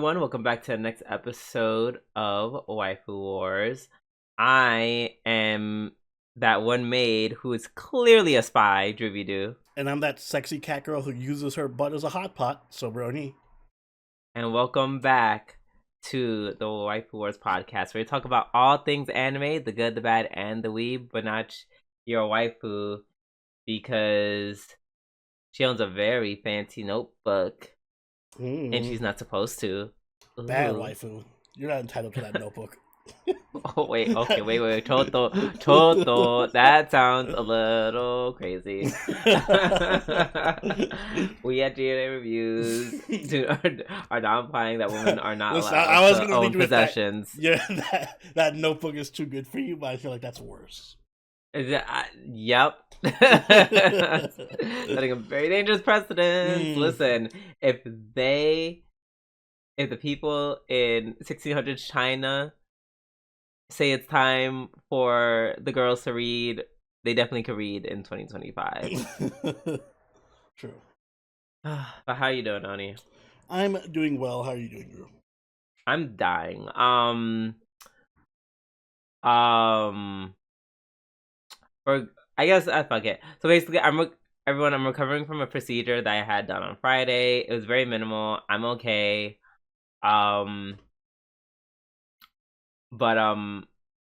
everyone, welcome back to the next episode of Waifu Wars. I am that one maid who is clearly a spy, Drooby-Doo. And I'm that sexy cat girl who uses her butt as a hot pot, Sobroni. And welcome back to the Waifu Wars podcast, where we talk about all things anime, the good, the bad, and the weeb, but not your waifu, because she owns a very fancy notebook. And she's not supposed to. Bad waifu. You're not entitled to that notebook. Oh, wait. Okay, wait. Toto. That sounds a little crazy. We at G&AREVIEWS are downplaying that women are not allowed to own possessions. That notebook is too good for you, but I feel like that's worse. Yep. Setting a very dangerous precedent. Listen, if the people in 1600s China say it's time for the girls to read, they definitely could read in 2025. True. But how are you doing, Oni? I'm doing well. How are you doing, Drew? I'm dying. I guess fuck it. So basically, I'm recovering from a procedure that I had done on Friday. It was very minimal. I'm okay. But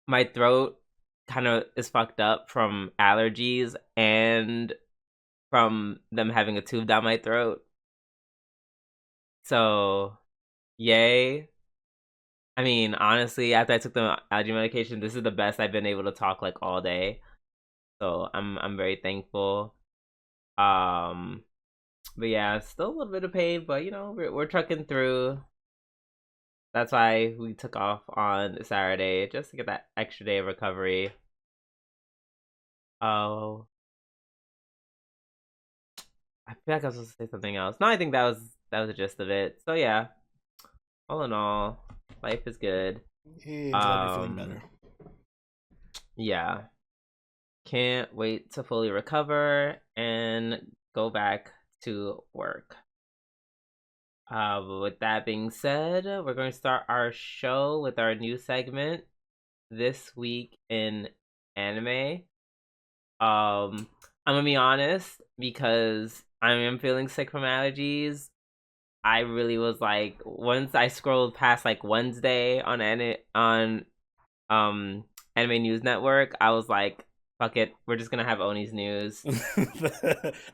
my throat kind of is fucked up from allergies and from them having a tube down my throat. So, yay. I mean, honestly, after I took the allergy medication, this is the best I've been able to talk like all day. So I'm very thankful. But yeah, still a little bit of pain, but you know, we're trucking through. That's why we took off on Saturday, just to get that extra day of recovery. Oh, I feel like I was supposed to say something else. No, I think that was the gist of it. So yeah, all in all, life is good. Hey, glad you're feeling better. Yeah, can't wait to fully recover and go back to work. But with that being said, we're going to start our show with our new segment, This Week in Anime. I'm gonna be honest, because I am feeling sick from allergies. I really was like, once I scrolled past like Wednesday on Anime News Network, I was like, fuck it, we're just gonna have Oni's news.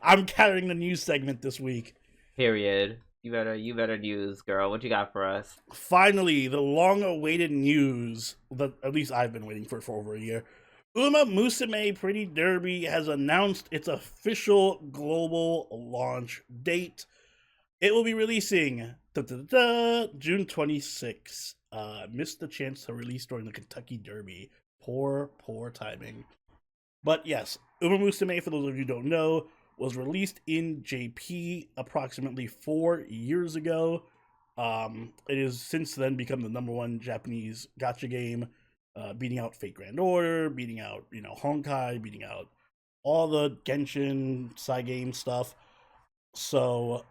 I'm carrying the news segment this week. Period. You better news, girl. What you got for us? Finally, the long-awaited news that at least I've been waiting for over a year. Musume Pretty Derby has announced its official global launch date. It will be releasing June 26th. Missed the chance to release during the Kentucky Derby. Poor timing. But yes, Musume, for those of you who don't know, was released in JP approximately 4 years ago. It has since then become the #1 Japanese gacha game, beating out Fate Grand Order, beating out Honkai, beating out all the Genshin side game stuff. So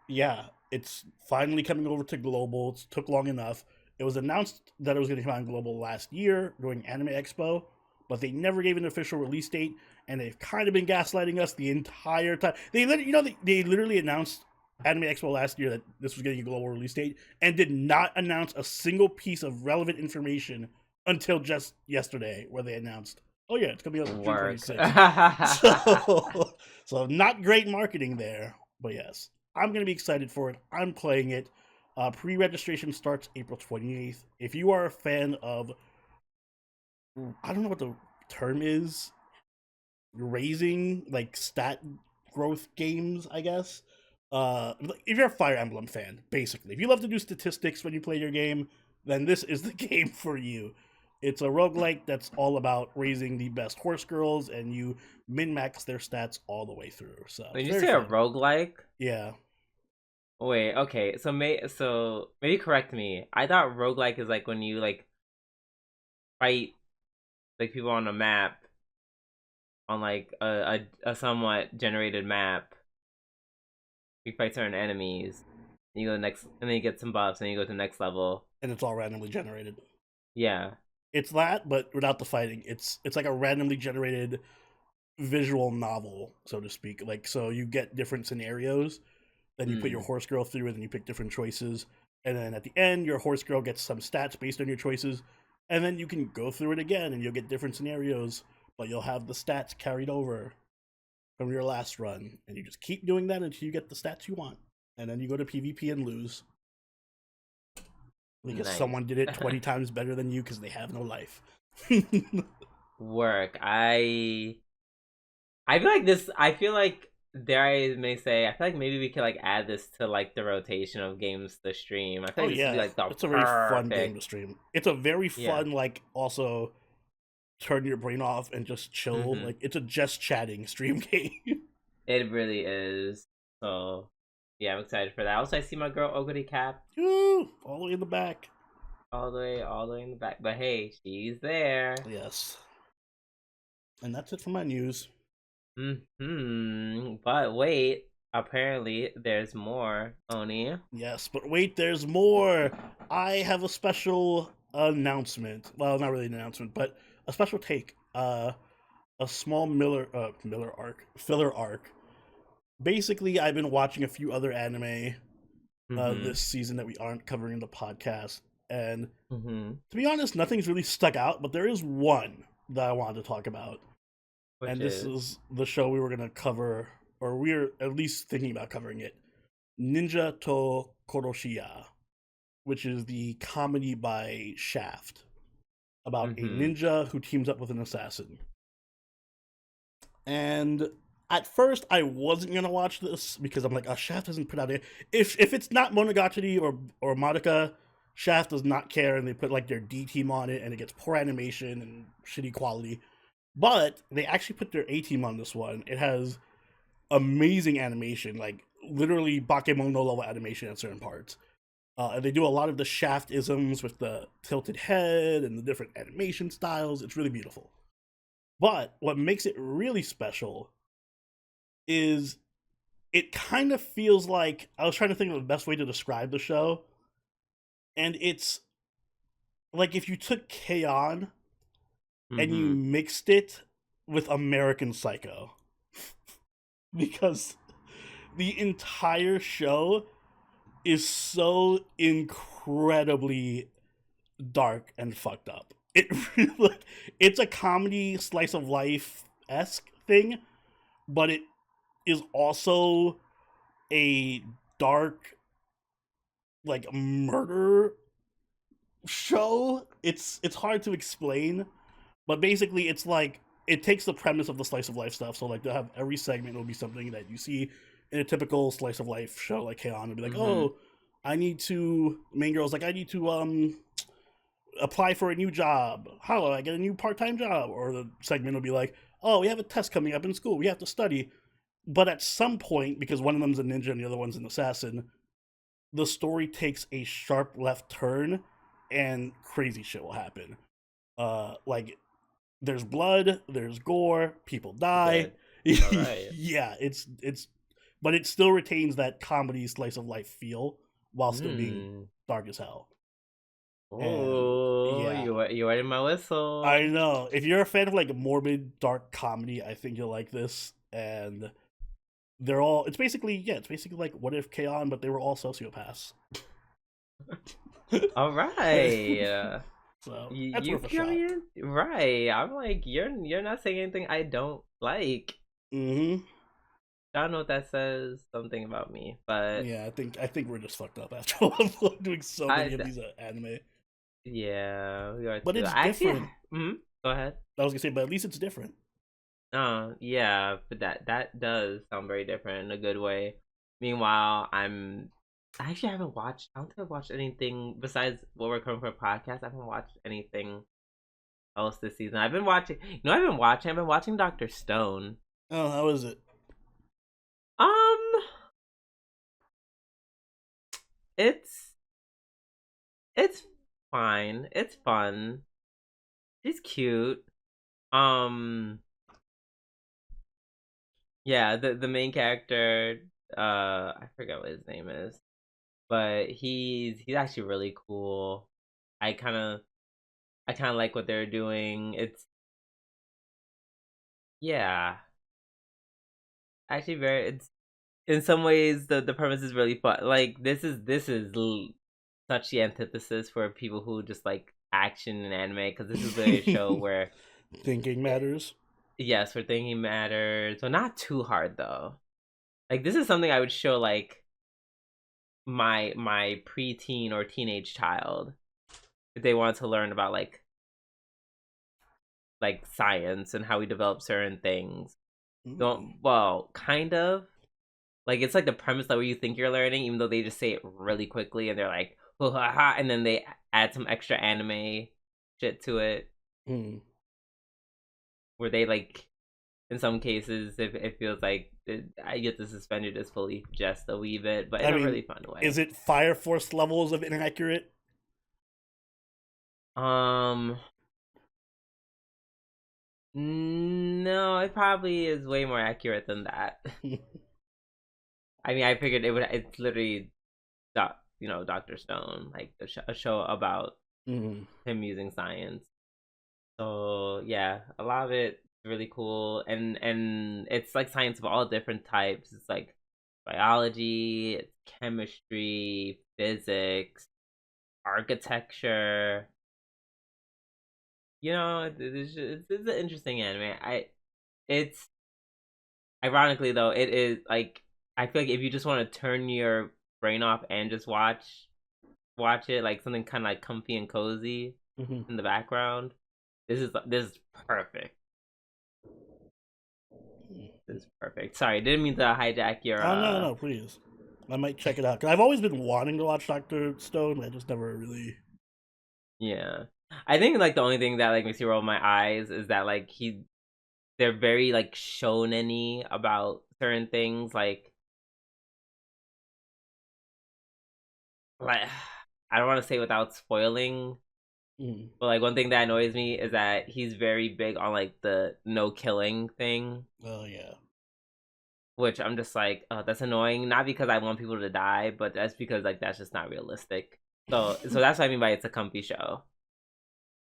yeah, it's finally coming over to global. It took long enough. It was announced that it was going to come out global last year during Anime Expo, but they never gave an official release date, and they've kind of been gaslighting us the entire time. They literally announced Anime Expo last year that this was getting a global release date, and did not announce a single piece of relevant information until just yesterday, where they announced, oh yeah, it's coming out June 26th. So not great marketing there, but yes, I'm going to be excited for it. I'm playing it. Pre-registration starts April 28th. If you are a fan of, I don't know what the term is, raising like stat growth games, I guess. If you're a Fire Emblem fan, basically, if you love to do statistics when you play your game, then this is the game for you. It's a roguelike that's all about raising the best horse girls, and you min-max their stats all the way through. So when you say a roguelike? Yeah. Wait, okay. So maybe correct me. I thought roguelike is like when you like fight like people on a map, on like a somewhat generated map. You fight certain enemies. You go next, and then you get some buffs, and you go to the next level. And it's all randomly generated. Yeah. It's that, but without the fighting. It's like a randomly generated visual novel, so to speak. Like, so you get different scenarios, then you put your horse girl through it, and you pick different choices, and then at the end, your horse girl gets some stats based on your choices, and then you can go through it again, and you'll get different scenarios, but you'll have the stats carried over from your last run, and you just keep doing that until you get the stats you want, and then you go to PvP and lose because Nice. someone did it 20 times better than you because they have no life. Work. I feel like this. I feel like, dare I may say, I feel like maybe we could like add this to like the rotation of games to stream. I feel like this would be like the it's a very fun game to stream. It's a very fun, like, also turn your brain off and just chill. Like, it's a just chatting stream game. It really is. So yeah, I'm excited for that. Also, I see my girl Oguri Cap. Ooh, all the way in the back. All the way in the back. But hey, she's there. Yes. And that's it for my news. But wait, apparently there's more, Oni. Yes, but wait, there's more. I have a special announcement. Well, not really an announcement, but a special take. A small filler arc. Basically, I've been watching a few other anime this season that we aren't covering in the podcast, and to be honest, nothing's really stuck out. But there is one that I wanted to talk about. And this is the show we were going to cover, or we're at least thinking about covering it. Ninja to Koroshiya, which is the comedy by Shaft about a ninja who teams up with an assassin. And at first, I wasn't going to watch this because I'm like, oh, Shaft hasn't put out it. If it's not Monogatari or Madoka, Shaft does not care, and they put like their D team on it, and it gets poor animation and shitty quality. But they actually put their A team on this one. It has amazing animation, like literally Bakemono level animation at certain parts. And they do a lot of the Shaft isms with the tilted head and the different animation styles. It's really beautiful. But what makes it really special is it kind of feels like, I was trying to think of the best way to describe the show, and it's like if you took K-On! And you mixed it with American Psycho. Because the entire show is so incredibly dark and fucked up. It's a comedy slice of life-esque thing, but it is also a dark, like, murder show. It's hard to explain. But basically, it's like, it takes the premise of the slice of life stuff. So, like, they'll have every segment will be something that you see in a typical slice of life show, like K-On! It'll be like, oh, main girl's like, I need to apply for a new job. How do I get a new part-time job? Or the segment will be like, oh, we have a test coming up in school. We have to study. But at some point, because one of them's a ninja and the other one's an assassin, the story takes a sharp left turn and crazy shit will happen. Like, there's blood, there's gore, people die. Right. Yeah, it's but it still retains that comedy slice of life feel while still being dark as hell. Oh, yeah. You wetting my whistle. I know. If you're a fan of like morbid dark comedy, I think you'll like this. And they're all it's basically like What If K-On!, but they were all sociopaths. All right. So that's worth a shot. Right. I'm like, you're not saying anything I don't like. I don't know what that says. Something about me, but yeah, I think we're just fucked up after all doing so many of these anime. Yeah, we are. But it's different. Go ahead. I was gonna say, but at least it's different. Yeah, but that does sound very different in a good way. Meanwhile, I actually haven't watched. I don't think I've watched anything besides what we're covering for a podcast. I haven't watched anything else this season. I've been watching. I've been watching Dr. Stone. Oh, how is it? It's fine. It's fun. He's cute. Yeah, the main character, I forget what his name is. but he's actually really cool. I kind of like what they're doing. It's yeah, actually very. It's in some ways the premise is really fun. Like such the antithesis for people who just like action and anime, because this is literally a show where Thinking matters. yes, where thinking matters, but not too hard though. Like this is something I would show like my preteen or teenage child if they want to learn about like science and how we develop certain things. Don't well, kind of. Like it's like the premise that where you think you're learning, even though they just say it really quickly and they're like, "Ha ha ha," and then they add some extra anime shit to it, where they like, in some cases, if it feels like I get to suspend your disbelief just a wee bit, but in a really fun way. Is it Fire Force levels of inaccurate? No, it probably is way more accurate than that. I mean, I figured it would. It's literally, Dr. Stone, like a show about him using science. So yeah, a lot of it is really cool, and it's like science of all different types. It's like biology, it's chemistry, physics, architecture. It's an interesting anime. It's ironically though, it is like I feel like if you just want to turn your brain off and just watch it, like something kind of like comfy and cozy in the background, this is perfect. This is perfect. Sorry, didn't mean to hijack your. Oh no, please. I might check it out. Cause I've always been wanting to watch Dr. Stone. I just never really. Yeah, I think like the only thing that like makes me roll my eyes is that like they're very like shonen-y about certain things, like I don't want to say without spoiling, but like one thing that annoys me is that he's very big on like the no killing thing. Oh yeah. Which I'm just like, oh, that's annoying. Not because I want people to die, but that's because like that's just not realistic. So that's what I mean by it's a comfy show.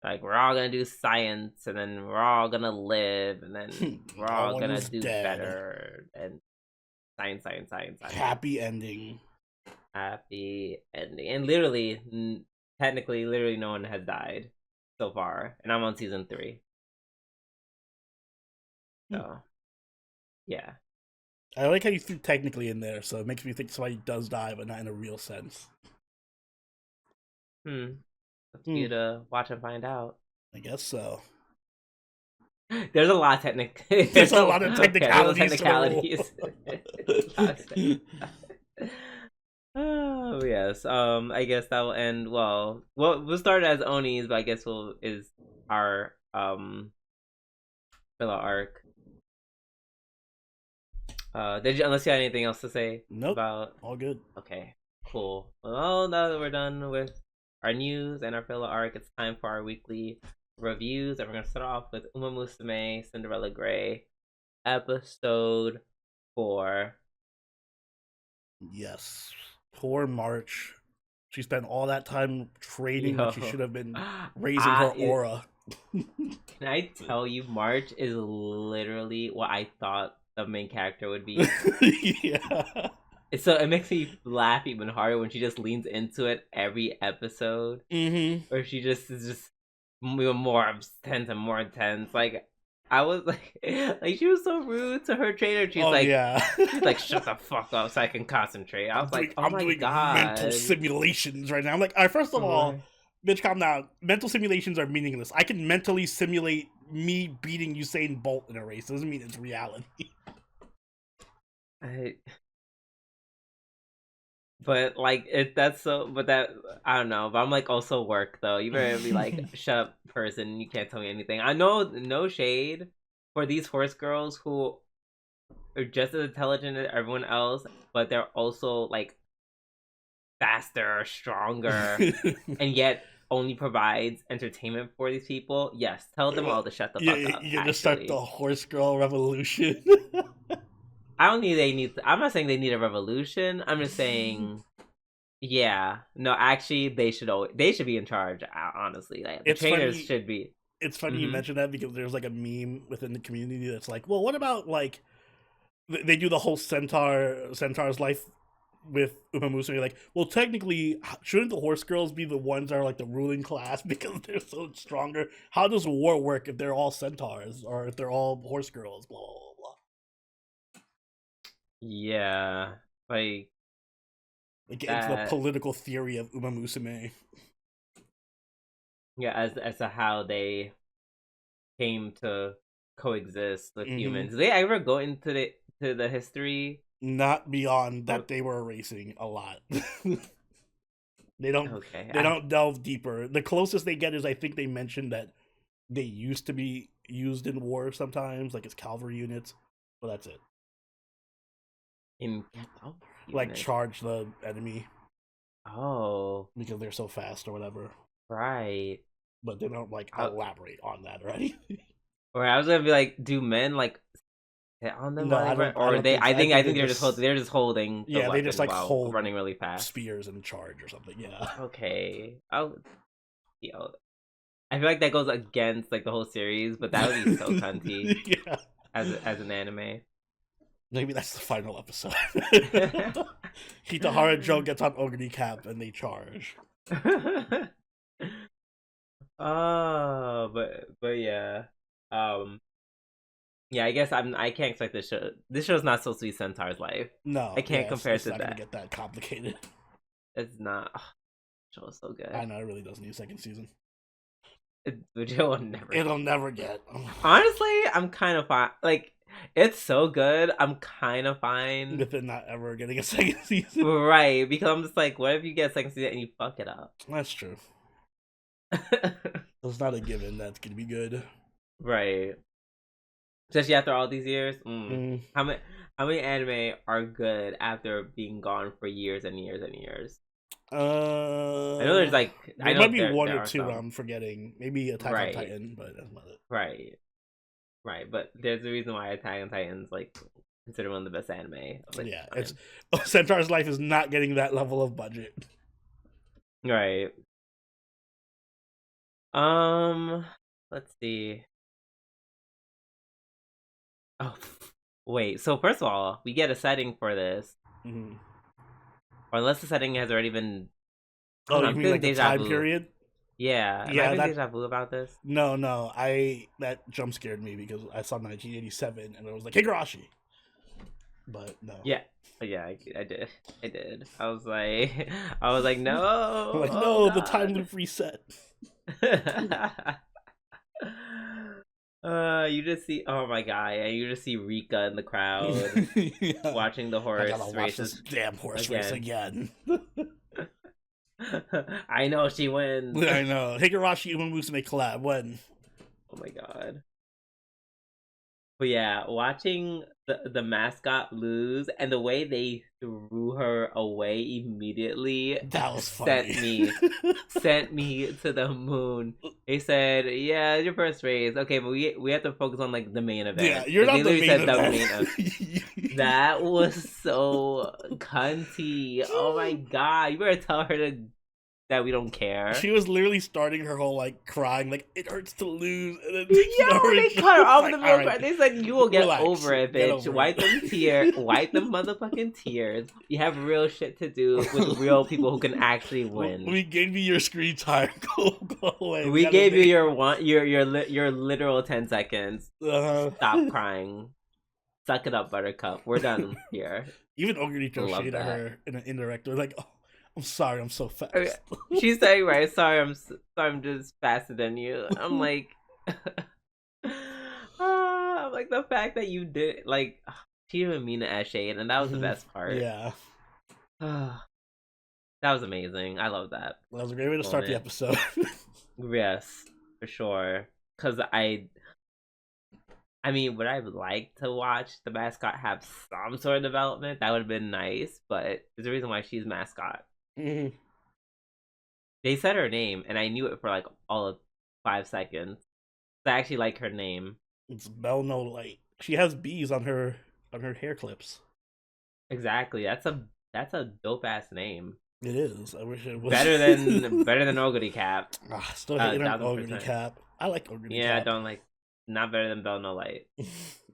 Like we're all gonna do science, and then we're all gonna live, and then we're all gonna do better. And science. Happy ending. Happy ending. And literally, technically, literally, no one has died so far, and I'm on season 3. So, yeah. I like how you threw technically in there, so it makes me think somebody does die, but not in a real sense. Up to you to watch and find out. I guess so. There's a lot of There's a lot of technicalities. Oh yes. I guess that will end. Well, we'll start as Onis, but I guess is our filler arc. Unless you had anything else to say? Nope. About all good. Okay, cool. Well, now that we're done with our news and our filler arc, it's time for our weekly reviews, and we're gonna start off with Musume Cinderella Grey, episode 4. Yes, poor March. She spent all that time training when she should have been raising her aura. Can I tell you, March is literally what I thought the main character would be. Yeah. So it makes me laugh even harder when she just leans into it every episode. Or she just is just more intense and more intense. Like I was like she was so rude to her trainer. She's she's like, shut the fuck up so I can concentrate. I was like, I'm doing mental simulations right now. I'm like, all right, first of all, bitch, calm down. Mental simulations are meaningless. I can mentally simulate me beating Usain Bolt in a race. Doesn't mean it's reality. But like that's so. But that I don't know. But I'm like also work though. You better be like, shut up, person. You can't tell me anything. I know, no shade for these horse girls who are just as intelligent as everyone else, but they're also like faster, stronger, and yet only provides entertainment for these people. Yes, tell them all to shut the fuck up. You're gonna start the horse girl revolution. I don't need. I'm not saying they need a revolution. I'm just saying Yeah, no, actually, they should be in charge. Honestly, like, the It's trainers funny. should be. It's funny you Hmm. mentioned that because there's like a meme within the community that's like, well, what about like they do the whole centaur's life with Uma Musume, like, well, technically, shouldn't the horse girls be the ones that are like the ruling class because they're so stronger? How does war work if they're all centaurs or if they're all horse girls? Blah blah blah. Yeah, like Like get into the that. political theory of Uma Musume. Yeah, as to how they came to coexist with Mm-hmm. humans. Did they ever go into the history? Not beyond Of, that they were racing a lot. they don't okay, they don't delve deeper. The closest they get is I think they mentioned that they used to be used in war sometimes, like as cavalry units, but that's it. in Like unit. charge the enemy Oh, because they're so fast or whatever. right. But they don't like I, elaborate on that or anything. or I was gonna be like, do men like hit on them No, while they run, I or don't they? think so. I think they're just holding the yeah, they just weapon like while hold running really fast. spears and charge or something. Yeah. Okay, you know, I feel like that goes against like the whole series, but that would be so cunty yeah. as an anime. Maybe that's the final episode. Hitahara Joe gets on Ogre Cap and they charge. Oh, but yeah, um, yeah. I guess I can't expect this show. This show's not supposed to be Centaur's life. I No, can't yeah, compare it's to not gonna that. get that complicated. It's not. Oh, show is so I good. know it really does need a second season. The show will never It'll get. never get. Honestly, I'm kind of fine. Like, it's so good. I'm kind of fine. With it not ever getting a second season. Right, because I'm just like, what if you get a second season and you fuck it up? That's true. It's not a given that's gonna be good. Right. Especially after all these years. Mm. How many anime are good after being gone for years and years and years? I know there's like I There know might be one there or are two some. I'm forgetting. Maybe Attack on Right. Titan, but that's about it. Right. Right. But there's a reason why Attack on Titan's like considered one of the best anime of its Yeah, it's time. Centaur's life is not getting that level of budget. Right. Um let's see. Oh wait, so first of all, we get a setting for this. Mm-hmm. Or unless the setting has already been I don't Oh, know, you I'm mean feeling like the deja time vu. period? Yeah. Am I Yeah, feeling that deja vu about this? no. I that jump scared me because I saw 1987 and it was like Higurashi. But no. Yeah. Yeah, I did. I did. I was like I was like, no, I'm like, oh no, the time god. loop reset. You just see oh my god, and you just see Rika in the crowd yeah. watching the I horse gotta watch this races damn horse race again. again. I know she wins. I know. Higurashi Uma Musume collab when? Oh my god. But yeah, watching the mascot lose and the way they threw her away immediately That was sent funny. me sent me to the moon. They said, "Yeah, it's your first race, okay, but we have to focus on like the main yeah, event." you're Like they not the literally main said the event. main event. That was so cunty. Oh my god, you better tell her that we don't care. She was literally starting her whole like crying, like it hurts to lose, and then Yo, they cut her off in like, the all middle. right, They said you will get relax, over it, get bitch. over Wipe them it. wipe them motherfucking tears. You have real shit to do with real people who can actually win. We gave you your screen time. Go away. We gave you your your literal 10 seconds. Stop crying. Suck it up, Buttercup. We're done here. Even Ogurito Love shade at that. her in an indirect way, like, oh, I'm sorry, I'm so fast. Okay. She's saying right. Sorry, I'm just faster than you. I'm like, I'm like the fact that you did like she didn't mean to add shade, and that was the best part. Yeah. That was amazing. I love that. That was a great way to start the episode. Yes, for sure. Cause I mean, would I like to watch the mascot have some sort of development? That would have been nice, but there's a reason why she's mascot. Mhm. They said her name, and I knew it for like all of 5 seconds. I actually like her name. It's Bell No Light. She has bees on her hair clips. Exactly. That's a dope ass name. It is. I wish it was better than Ogre Cap. Still hating on Ogre 1000%. Cap. I like Ogre Yeah, Cap. I don't like. Not better than Bell No Light.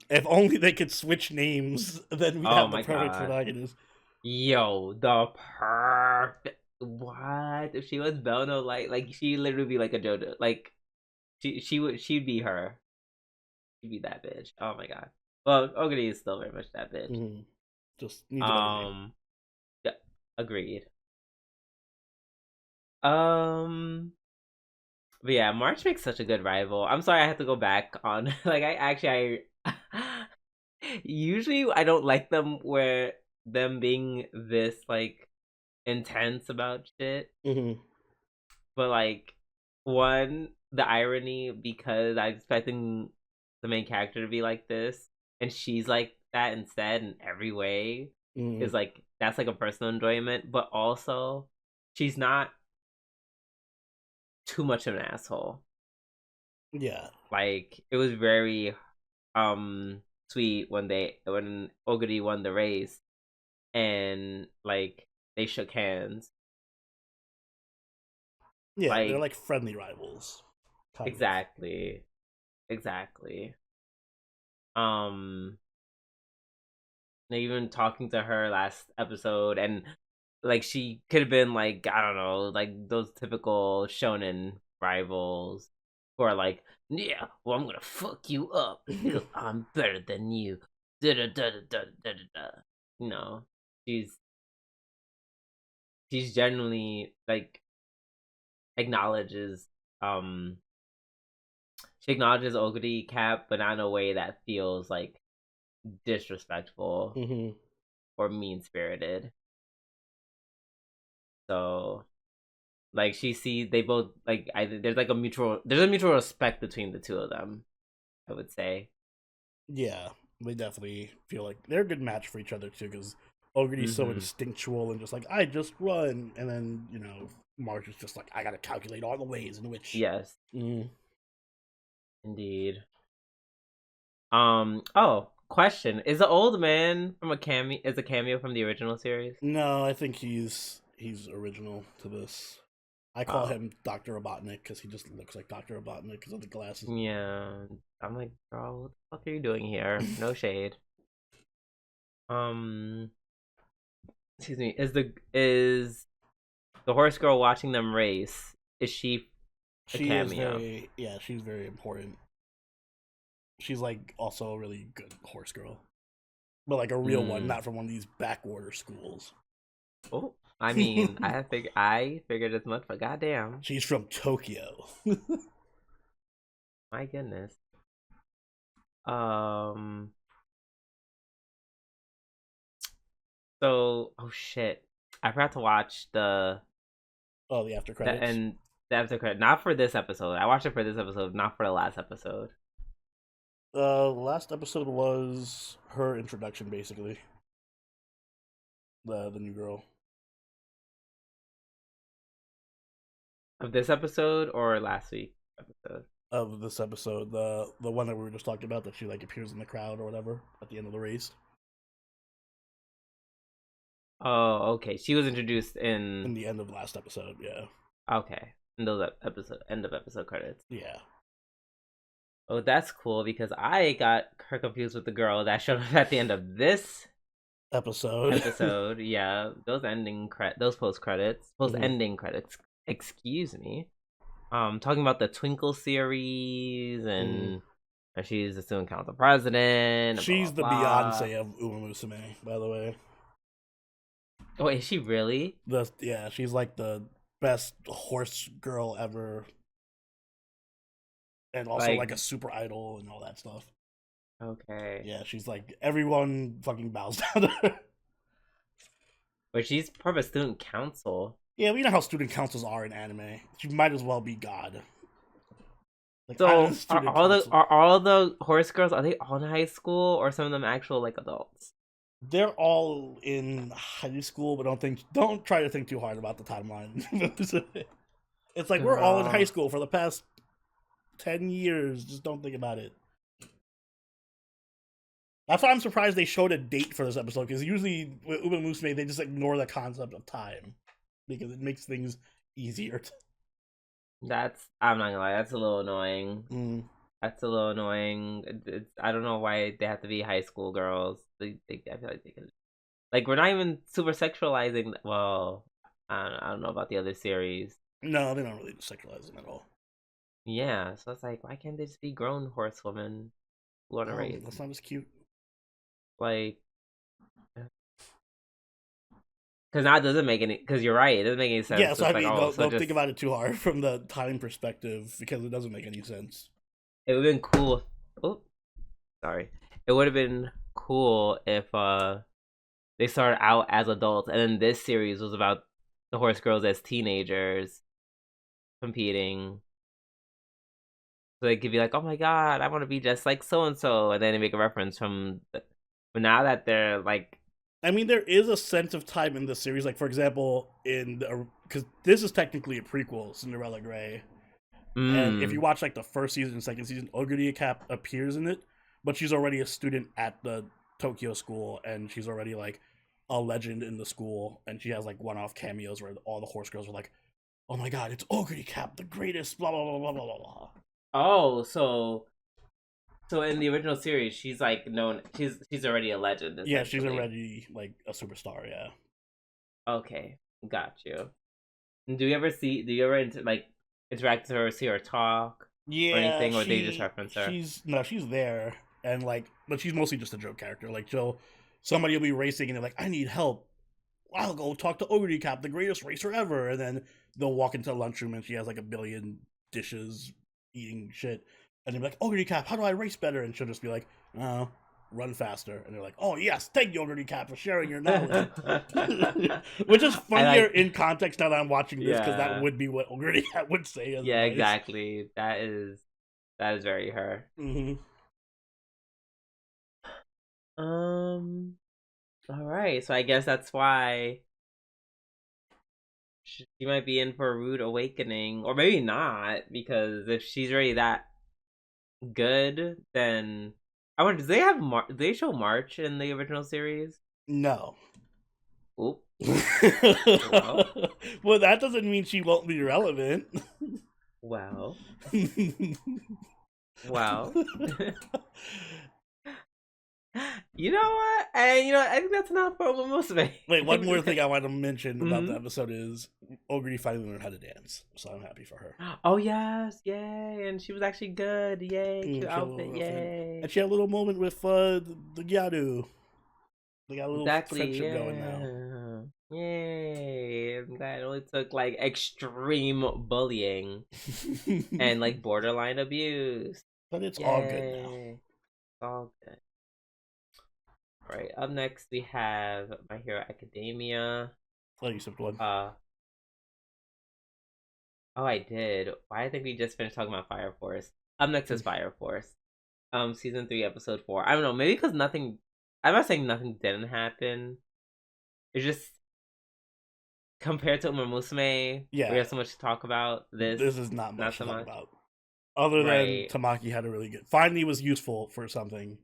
If only they could switch names, then we'd Oh have the my perfect god. protagonist. Yo, the perfect. What if she was Bell No Light? Like she literally be like a JoJo. Like she'd be her. She'd be that bitch. Oh my god. Well, Ogre is still very much that bitch. Mm-hmm. Just needs a better name. Yeah, agreed. Um, but yeah, March makes such a good rival. I'm sorry I have to go back on. Like I usually I don't like them where them being this like intense about shit. Mm-hmm. But like one, the irony because I'm expecting the main character to be like this, and she's like that instead in every way Mm-hmm. is like that's like a personal enjoyment, but also she's not too much of an asshole. Yeah. Like it was very sweet when Oguri won the race and like they shook hands. Yeah, they're Like like friendly rivals. Kind of. exactly. Exactly. Um even talking to her last episode and like she could have been like I don't know like those typical shonen rivals who are like yeah well I'm gonna fuck you up because I'm better than you da da da da da da da. You know she's she's genuinely like acknowledges um she acknowledges Oguri Cap but not in a way that feels like disrespectful Mm-hmm. or mean spirited. So like she sees they both like there's like there's a mutual respect between the two of them, I would say. Yeah, they definitely feel like they're a good match for each other too, because Ogre's so Mm-hmm. instinctual and just like I just run, and then March is just like I gotta calculate all the ways in which. Yes, Mm. indeed. Oh, question. Is the old man from a cameo from the original series? No, I think he's original to this. I call Oh. him Doctor Robotnik because he just looks like Doctor Robotnik because of the glasses. Yeah. I'm like, bro, what the fuck are you doing here? No shade. Um excuse me. Is the horse girl watching them race? Is she a She is cameo? she's very important. She's like also a really good horse girl, but like a real one, Mm. not from one of these backwater schools. Oh, I mean, I figured as much, but goddamn, She's from Tokyo. my goodness. Um. So, oh shit, I forgot to watch Oh, the after the credits. and the episode credit. Not for this episode. I watched it for this episode, not for the last episode. Last episode was her introduction, basically. The new girl. Of this episode or last week episode? Of this episode, the one that we were just talking about, that she like appears in the crowd or whatever at the end of the race. Oh, okay. She was introduced In in. the end of last episode, yeah. Okay, in those episode end of episode credits. Yeah. Oh, that's cool because I got her confused with the girl that showed up at the end of this Episode. episode. Yeah, those post Mhm. ending credits. Excuse me. Talking about the Twinkle series Mhm. and she's the student council president. Blah She's the blah blah. Beyonce of Uma Musume, by the way. Oh, is she really? She's like the best horse girl ever, and also Like, like a super idol and all that stuff. okay, Yeah, she's like everyone fucking bows down to her. but she's part of a student council. Yeah, we know how student councils are in anime. She might as well be God. Like I'm in the So student council. are all the horse girls are they all in high school or some of them actual like adults? They're all in high school, but don't try to think too hard about the timeline. It's like we're all in high Girl. school for the past 10 years. Just don't think about it. That's why I'm surprised they showed a date for this episode, because usually with Uma Musume they just ignore the concept of time. because it makes things easier. I'm not gonna lie, that's a little annoying. Mm. That's a little annoying. I don't know why they have to be high school girls. I feel like they can. Like, we're not even super sexualizing. Well, I don't know about the other series. No, they don't really sexualize them at all. Yeah, so it's like, why can't they just be grown horsewomen who want to race? That's not as cute. Like, because now it doesn't make any. Because you're right, it doesn't make any sense. Yeah, so it's I mean, like, don't think about it too hard from the time perspective because it doesn't make any sense. It would have been cool. Oh, sorry. It would have been cool if they started out as adults, and then this series was about the horse girls as teenagers competing. So they could be like, "Oh my god, I want to be just like so and so," and then they make a reference from. But now that they're like, I mean, there is a sense of time in the series. Like, for example, because this is technically a prequel, Cinderella Grey. And if you watch like the first season and second season, Ogre Cap appears in it, but she's already a student at the Tokyo school, and she's already like a legend in the school, and she has like one-off cameos where all the horse girls are like, "Oh my god, it's Ogre Cap, the greatest!" Blah blah blah blah blah blah. Oh, so in the original series, she's like known. She's already a legend. Yeah, she's already like a superstar. Yeah. Okay, got you. Do you ever interact with her, see her talk, or anything, or they just reference her? She's there, and like, but she's mostly just a joke character. Like, somebody will be racing, and they're like, "I need help. I'll go talk to Ogre Cap, the greatest racer ever," and then they'll walk into a lunchroom, and she has like a billion dishes eating shit, and they'll be like, "Ogre Cap, how do I race better?" And she'll just be like, "Oh, run faster." And they're like, "Oh yes, thank you, Ogre Cap, for sharing your knowledge." Which is funnier in context now that I'm watching this, because that would be what Ogre Cap would say. Yeah, exactly. That is very her. Mm-hmm. All right, so I guess that's why she might be in for a rude awakening, or maybe not, because if she's already that good, then I wonder, do they have do they show March in the original series? No. Oop. Well, that doesn't mean she won't be relevant. Well. You know what? And I think that's enough for Musume. Wait, one more thing I want to mention about the episode is Ogre finally learned how to dance, so I'm happy for her. Oh yes, yay! And she was actually good, yay! Cute outfit, yay! And she had a little moment with the Gyaru. They got a little friendship going now. Yay! I'm glad it only took like extreme bullying and like borderline abuse, but it's all good now. It's all good. All right, up next we have My Hero Academia. Oh, you skipped one. Oh, I did. Why? I think we just finished talking about Fire Force. Up next is Fire Force. Season 3, episode 4. I don't know. Maybe because nothing. I'm not saying nothing didn't happen. It's just compared to Musume. Yeah, we have so much to talk about. This is not much to talk about. Other than Tamaki had a really good. Finally, was useful for something.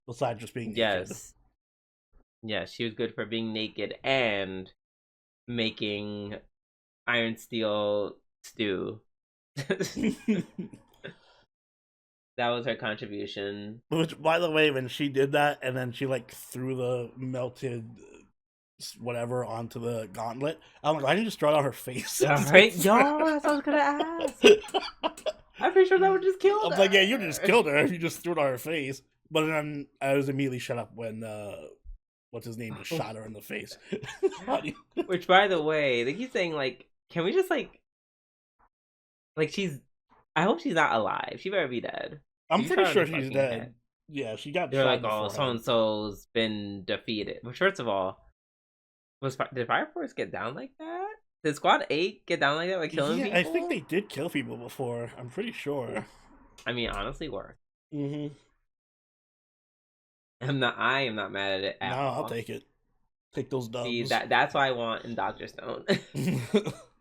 Besides just being naked. Yeah, she was good for being naked and making iron steel stew. That was her contribution. Which, by the way, when she did that and then she like threw the melted whatever onto the gauntlet, I'm like, why didn't you just throw it on her face? Right? Yo, that's what I was gonna ask. I'm pretty sure that would just kill her. I'm like, yeah, you just killed her if you just threw it on her face. But then I was immediately shut up when what's his name just shot her in the face. Which, by the way, they keep saying like, can we just like she's? I hope she's not alive. She better be dead. I'm pretty sure she's dead. Yeah, she got. They're like, oh, so and so's been defeated. Which, first of all, did Fire Force get down like that? Did Squad 8 get down like that, like killing people? I think they did kill people before. I'm pretty sure. I mean, honestly, worth. Mm-hmm. I am not mad at it at all. I'll take it. Take those dubs. See, that's what I want in Dr. Stone.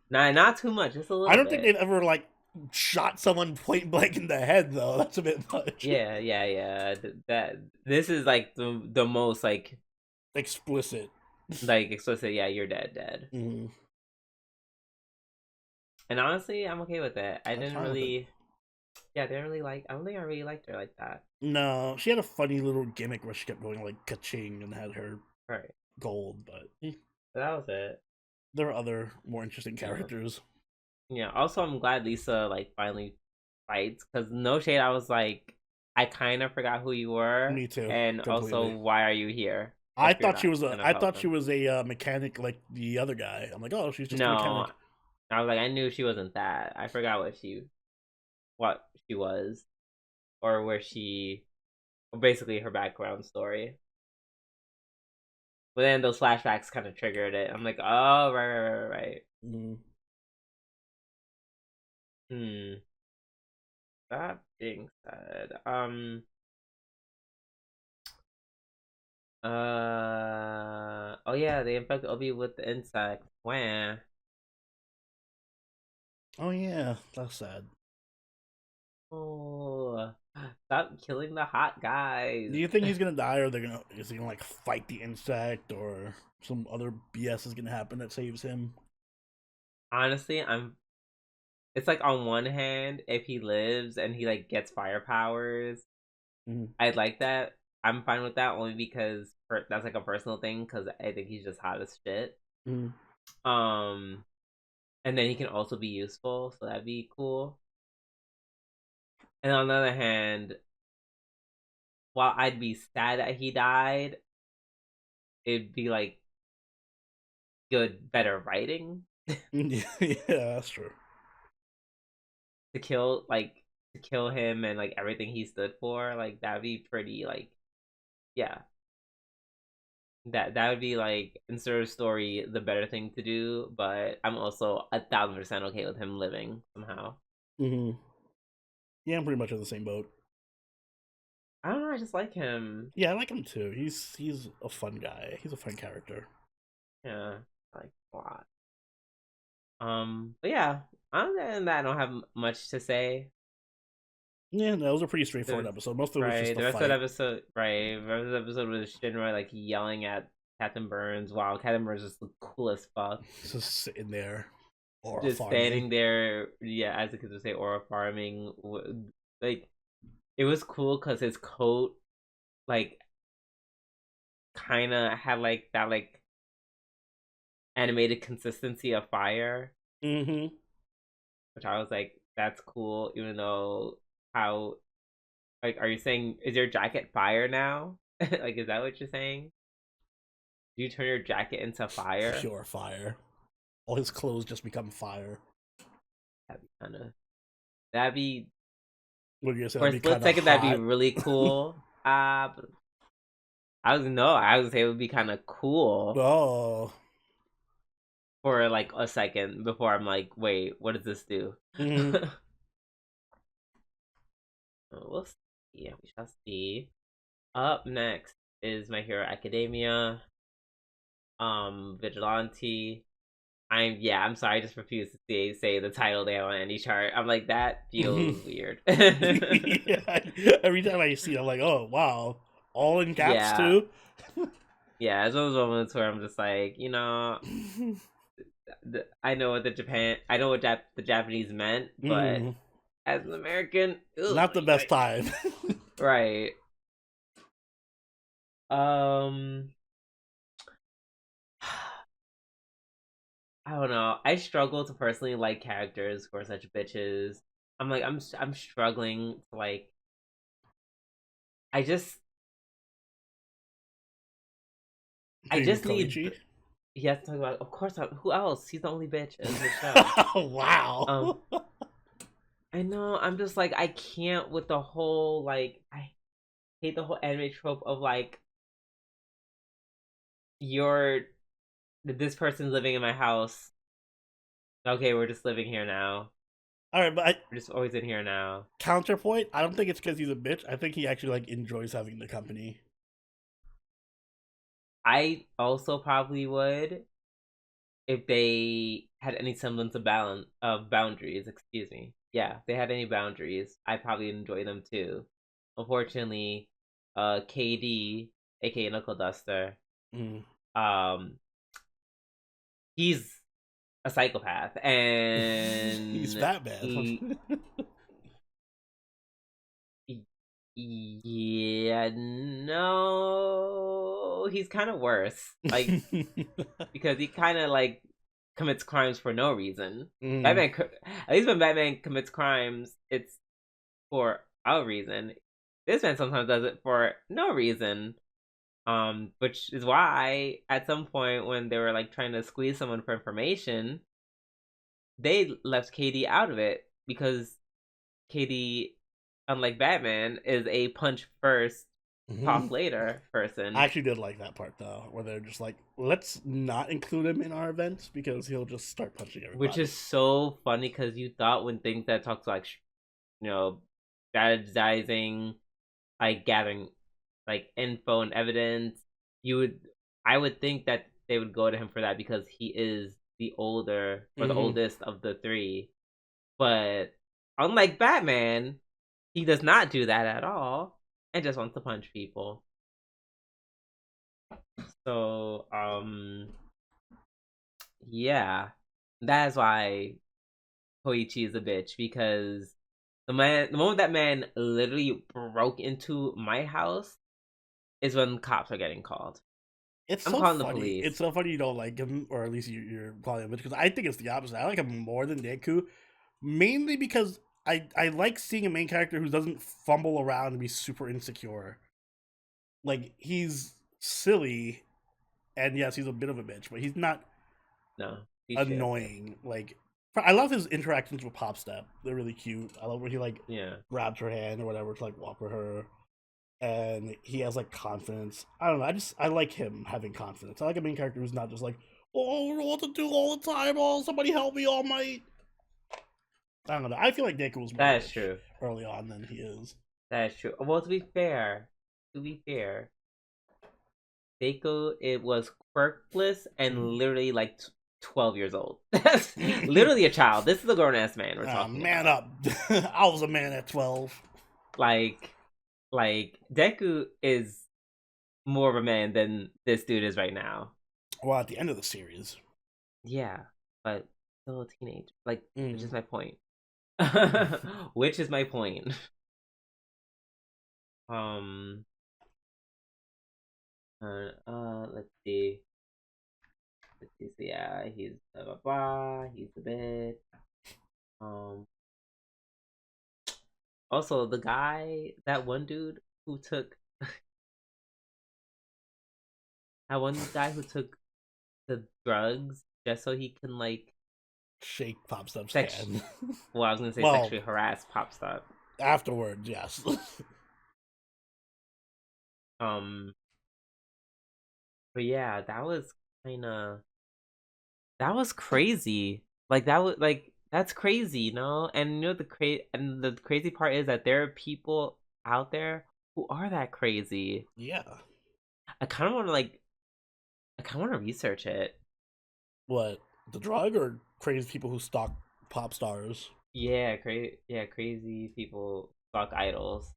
Nah, not too much. Just a little. I don't think they've ever like shot someone point blank in the head though. That's a bit much. Yeah. This is like the most like explicit. Like explicit. Yeah, you're dead. Mm-hmm. And honestly, I'm okay with it. I That's didn't fine with it. really, yeah, I didn't really like. I don't think I really liked her like that. No, she had a funny little gimmick where she kept going like ka-ching and had her Right, gold, but but that was it. there are other more interesting Yeah, characters. yeah. Also, I'm glad Lisa like finally fights because no shade. I was like, I kind of forgot who you were, Me too, and also completely. why are you here? I If you're thought she not was a gonna I help thought she him. was a mechanic like the other guy. I'm like, oh, she's just a No, mechanic. I was like, I knew she wasn't that. I forgot what she was, or where she, basically her background story. But then those flashbacks kind of triggered it. I'm like, oh, right. Mm. Hmm. That being said, oh yeah, they infect Obi with the insect. Wah. Oh yeah, that's sad. Oh, stop killing the hot guys. Do you think he's gonna die, or is he gonna like fight the insect, or some other BS is gonna happen that saves him? Honestly, it's like on one hand, if he lives and he like gets fire powers, Mm. I'd like that. I'm fine with that only because that's like a personal thing because I think he's just hot as shit. Mm. Um, and then he can also be useful, so that'd be cool. And on the other hand, while I'd be sad that he died, it'd be like good, better writing Yeah, yeah, that's true. to kill to kill him and like everything he stood for. Like that'd be pretty like yeah. That would be like instead of story the better thing to do, but I'm also 1,000% okay with him living somehow. Hmm. Yeah, I'm pretty much in the same boat. I don't know, I just like him. Yeah, I like him too. He's a fun guy. He's a fun character. Yeah, I like a lot. But yeah, other than that, I don't have much to say. Yeah, no, it was a pretty straightforward The episode. Most of it was right, just a the rest of the fight. episode, right, the rest of the episode was Shinra like yelling at Captain Burns. Wow, Captain Burns is the coolest fuck. Just sitting there, aura Just farming. standing there, yeah, as the kids would say, aura farming. Like it was cool because his coat, like, kind of had like that like animated consistency of fire, Mm-hmm. which I was like, that's cool. Even though how like, are you saying is your jacket fire now? Like, is that what you're saying? Do you turn your jacket into fire? Pure fire. All his clothes just become fire. That'd be kind of that'd be What are you gonna say? for That'd a be split kind of second that'd be hot. really cool. But I was gonna say it would be kind of cool Oh. for like a second before I'm like, wait, what does this do? Mm-hmm. We'll see. Yeah, we shall see. Up next is My Hero Academia. Vigilante. I'm sorry, I just refuse to say the title there on any chart. I'm like, that feels weird. Yeah, every time I see it, I'm like, oh wow, all in caps Yeah. too. Yeah, it's one of those moments where I'm just like, I know what the Japanese meant, but Mm. as an American, ugh, Not the best time. right. Um, I don't know. I struggle to personally like characters who are such bitches. I'm struggling to like. I just Do I you mean just need. Koichi? He has to talk about. Of course, who else? He's the only bitch in the show. Um, Wow. I know. I'm just like I can't with the whole like. I hate the whole anime trope of like you're this person's living in my house. Okay, we're just living here now. All right, but We're just always in here now. counterpoint. I don't think it's because he's a bitch. I think he actually like enjoys having the company. I also probably would if they had any semblance of balance of boundaries. Excuse me. Yeah, if they had any boundaries, I probably enjoy them too. Unfortunately, KD, aka Knuckle Duster, Mm. um, he's a psychopath, He's and Batman. yeah, no, he's kind of worse. Like, because he kind of like commits crimes for no reason. Mm. Batman, at least when Batman commits crimes, it's for a reason. This man sometimes does it for no reason. Which is why at some point when they were like trying to squeeze someone for information, they left Katie out of it because Katie, unlike Batman, is a punch first, talk later I person. actually did like that part though, where they're just like, let's not include him in our events because he'll just start punching Which everybody. is so funny because you thought when things that talks like, you know, strategizing, like gathering like info and evidence, you would, I would think that they would go to him for that because he is the older or the Mm-hmm. oldest of the three. But unlike Batman, he does not do that at all and just wants to punch people. So, yeah, that's why Koichi is a bitch because the moment that man literally broke into my house is when cops are getting called. It's I'm so calling the funny. It's police. so funny you don't like him, or at least you're calling him, because I think it's the opposite. I like him more than Deku, mainly because I like seeing a main character who doesn't fumble around and be super insecure. Like he's silly, and yes, he's a bit of a bitch, but he's not No, he should. annoying. Like I love his interactions with Pop Step. They're really cute. I love when he like Yeah, grabs her hand or whatever to like walk with her, and he has like confidence. I don't know. I like him having confidence. I like a main character who's not just like, oh, I don't know what to do all the time. Oh, somebody help me, all might. I don't know. I feel like Deku was more that is bitch true. early on than he is. That is true. Well, to be fair, Seiko it was quirkless and literally like 12 years old. That's literally a child. This is a grown ass man we're talking Man about. up! I was a man at 12. Like, Deku is more of a man than this dude is right now. Well, at the end of the series. Yeah, but still a teenager. Like, which Mm. is my point. Which is my point. Um. Let's see. Let's see. So yeah, he's blah blah blah. He's a bit. Um. Also, the guy, that one dude who took that one guy who took the drugs just so he can like Shake Pop Step's sex. hand. Well, I was gonna say Well, sexually harass Pop Stop. afterwards, yes. Um. But yeah, that was kind of that was crazy. Like that was like that's crazy, you know. And you know the crazy part is that there are people out there who are that crazy. Yeah. I kind of want to like I kind of want to research it. What? The drug or crazy people who stalk pop stars? Crazy people fuck idols.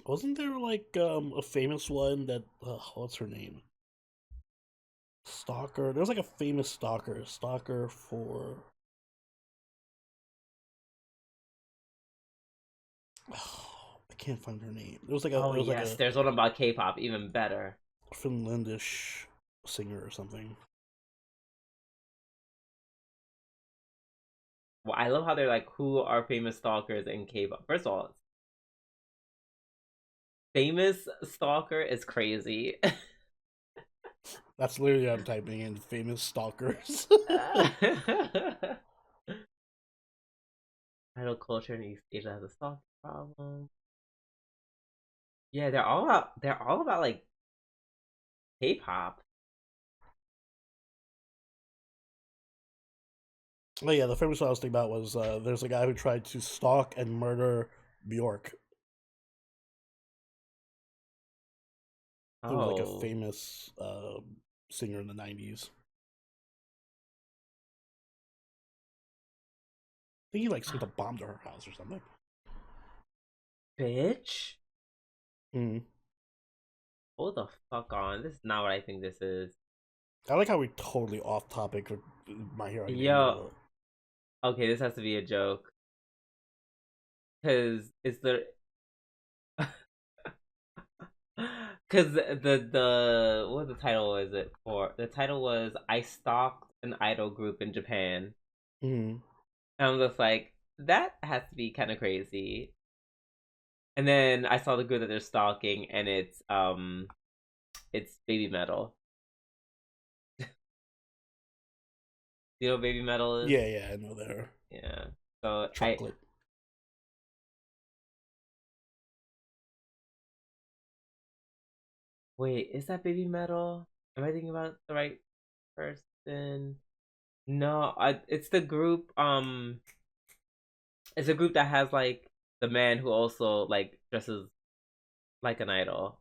Wasn't there like a famous one that what's her name? Stalker. There was like a famous stalker. Stalker for I can't find her name. Oh There was like yes, a there's one about K-pop, even better. Finlandish singer or something. Well, I love how they're like, who are famous stalkers in K-pop? First of all, famous stalker is crazy. That's literally what I'm typing in famous stalkers. Idol culture in East Asia has a stalking problem. Yeah, they're all about like K-pop. Oh yeah, the famous one I was thinking about was there's a guy who tried to stalk and murder Bjork, who was like a Oh, famous singer in the '90s. I think he like sent a bomb to her house or something. bitch! Mm. Hold the fuck on. This is not what I think this is. I like how we're totally off topic with My Hero Academia. Yo, okay, this has to be a joke because it's the because the what the title was it for? The title was I stalked an idol group in Japan. Mm. And I'm just like, that has to be kind of crazy. And then I saw the group that they're stalking, and it's Baby Metal. You know what Baby Metal is? Yeah, I know that. Yeah. So Chocolate. wait, is that Baby Metal? Am I thinking about the right person? No, it's the group. It's a group that has like the man who also like dresses like an idol.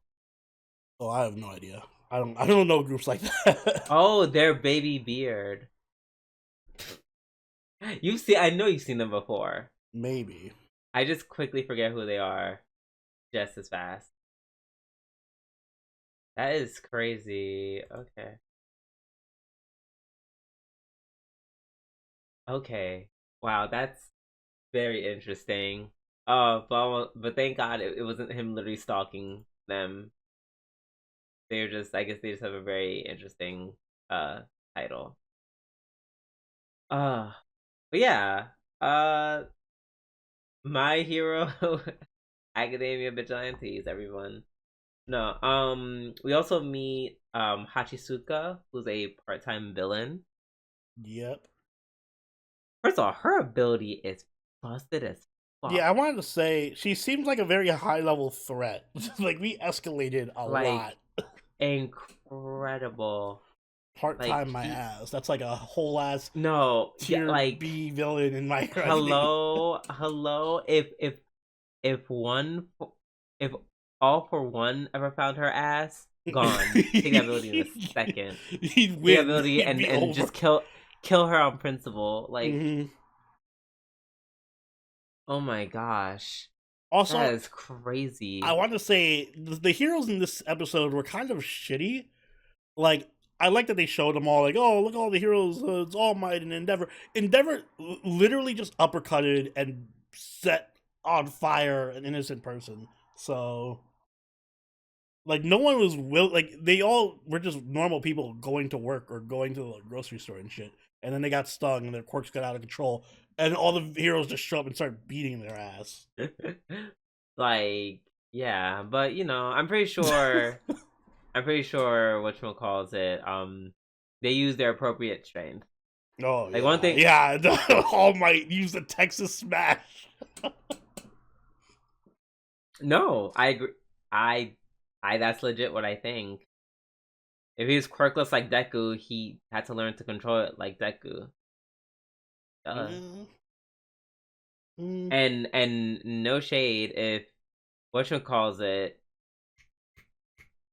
Oh, I have no idea. I don't know groups like that. Oh, they're Baby Beard. You've seen. I know you've seen them before. Maybe. I just quickly forget who they are, just as fast. That is crazy. Okay. Okay. Wow, that's very interesting. But thank God it wasn't him literally stalking them. They're just, I guess they just have a very interesting uh title. Uh but yeah. Uh My Hero Academia Vigilantes, everyone. No, we also meet Hachisuka, who's a part-time villain. Yep. First of all, her ability is busted as fuck. Yeah, I wanted to say she seems like a very high level threat. Like we escalated a lot. Incredible. Part time my ass. That's like a whole ass no, yeah, tier like B villain in My Hero. hello. If one, if All For One ever found her ass, gone. Take that ability in a second. He'd win. Take that ability and and just kill her on principle. Like, oh my gosh. Also, that is crazy. I want to say the heroes in this episode were kind of shitty. Like, I like that they showed them all, like, oh, look at all the heroes, it's All Might and Endeavor. Endeavor literally just uppercutted and set on fire an innocent person. So, like, no one was like, they all were just normal people going to work or going to the grocery store and shit. And then they got stung and their quirks got out of control. And all the heroes just show up and start beating their ass. Like, yeah, but you know, I'm pretty sure whatchamacallit, they use their appropriate strength. Oh, like yeah. one thing, yeah, All Might use the Texas Smash. No, I agree. I that's legit what I think. If he was quirkless like Deku, he had to learn to control it like Deku. And no shade if whatchamacallit,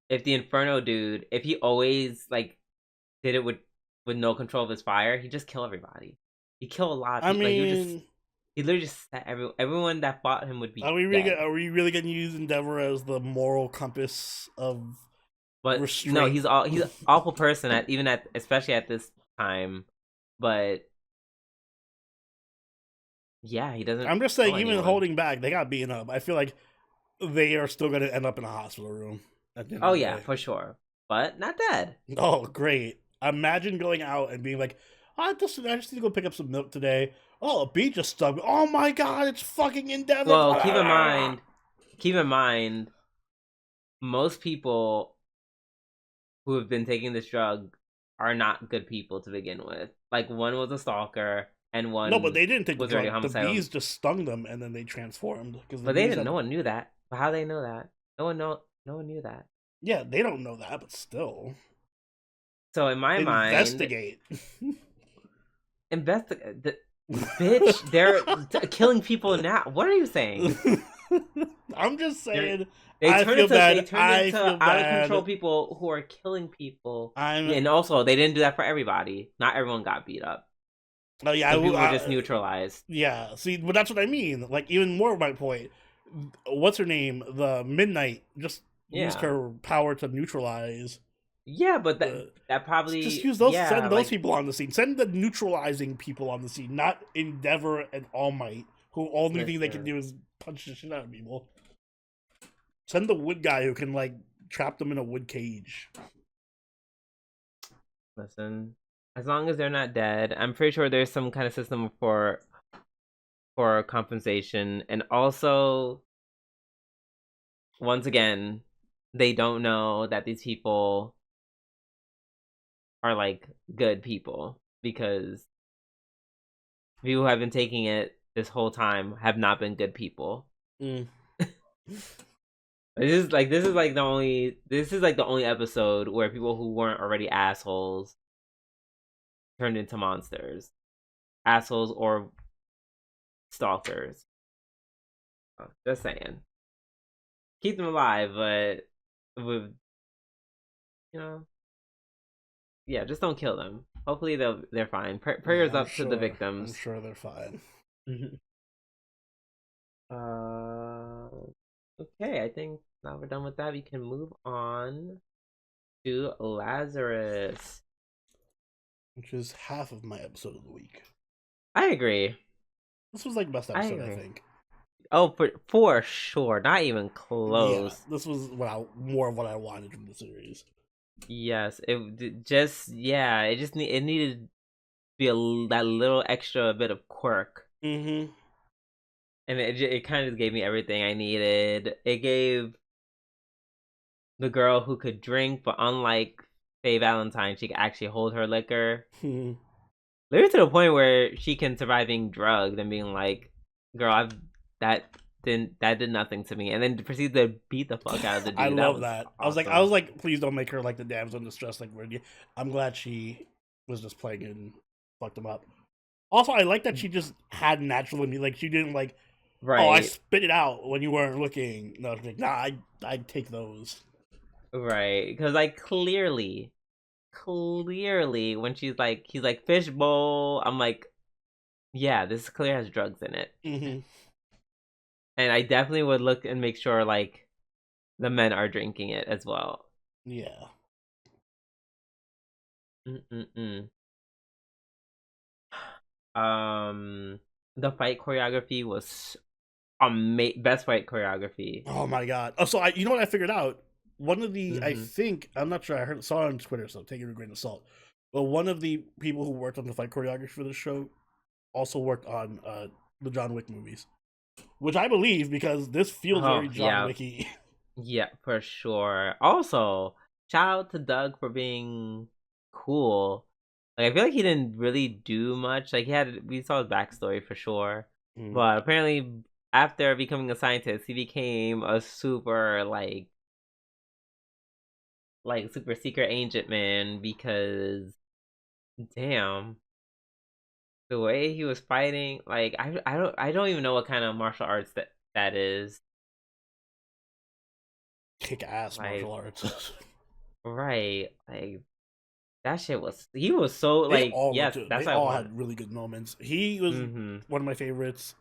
if the Inferno dude, if he always like did it with no control of his fire, he'd just kill everybody. He'd kill a lot of people. He literally just set everyone that fought him would be. Are we really going to use Endeavor as the moral compass of restraint? No, he's an awful person especially at this time. But yeah, he doesn't. I'm just saying, even holding back, they got beaten up. I feel like they are still going to end up in a hospital room. Oh yeah, for sure, but not dead. Oh great! Imagine going out and being like, I just need to go pick up some milk today. Oh, a bee just stung me. Oh my god, it's fucking Endeavor. Well, keep in mind, most people who have been taking this drug are not good people to begin with. Like, one was a stalker, and one but they didn't take the drug. The bees just stung them, and then they transformed. But they didn't. No one knew that. But how they know that? No one knew that. Yeah, they don't know that, but still. So in my mind, investigate. Bitch, they're killing people now. What are you saying? I'm just saying. They turn into out of control people who are killing people. And also, they didn't do that for everybody. Not everyone got beat up. Oh yeah, people were just neutralized. Yeah, see, but that's what I mean. Like, even more of my point. What's her name? The Midnight just used her power to neutralize Yeah, but Uh, that just probably, use those. yeah, Send those like, people on the scene. Send the neutralizing people on the scene, not Endeavor and All Might, who only thing they can listen, do is punch the shit out of people. Send the wood guy who can like trap them in a wood cage. listen. As long as they're not dead, I'm pretty sure there's some kind of system for compensation, and also, once again, they don't know that these people are like good people because people who have been taking it this whole time have not been good people. Mm. This is like the only episode where people who weren't already assholes turned into monsters, assholes or stalkers. Just saying, keep them alive, but with, you know, yeah, just don't kill them. Hopefully they're fine. Yeah, Prayers up to the I'm victims. sure they're fine. uh, okay, I think now we're done with that. We can move on to Lazarus. Which is half of my episode of the week. I agree. This was like best I episode, I agree. think. Oh, for sure, not even Yeah, close. this was more of what I wanted from the series. Yes, just yeah, it needed to be that little extra bit of quirk, Mm-hmm. and it kind of gave me everything I needed. It gave the girl who could drink, but unlike Faye Valentine, she could actually hold her liquor. Literally to the point where she can survive being drugged and being like, "Girl, that that did nothing to me," and then proceed to beat the fuck out of the I dude. That love was that. I awesome. was like, please don't make her like the damsel in distress. Like, I'm glad she was just playing and fucked him up. Also, I like that she just had natural immunity. Like, she didn't like, oh, I Right, spit it out when you weren't looking. No, she's like, nah, I'd take those. right. Because like clearly, when he's like fishbowl. I'm like, yeah, this clear has drugs in it, Mm-hmm. and I definitely would look and make sure like the men are drinking it as well. Yeah. Mm-mm-mm. Um, the fight choreography was best fight choreography. Oh my god. Oh, so you know what I figured out? One of the, I Mm-hmm. think, I'm not sure. Saw it on Twitter, so take it with a grain of salt. But one of the people who worked on the fight choreography for the show also worked on the John Wick movies, which I believe because this feels Oh very John yeah, Wicky. yeah, for sure. Also, shout out to Doug for being cool. Like I feel like he didn't really do much. Like we saw his backstory for sure, Mm. but apparently after becoming a scientist, he became a super super secret agent man because damn, the way he was fighting, like I don't even know what kind of martial arts that is. Kick ass martial Like arts. right, like that shit was he was so They like all yes, looked. that's They what I all wanted. had really good moments. He was Mm-hmm. one of my favorites.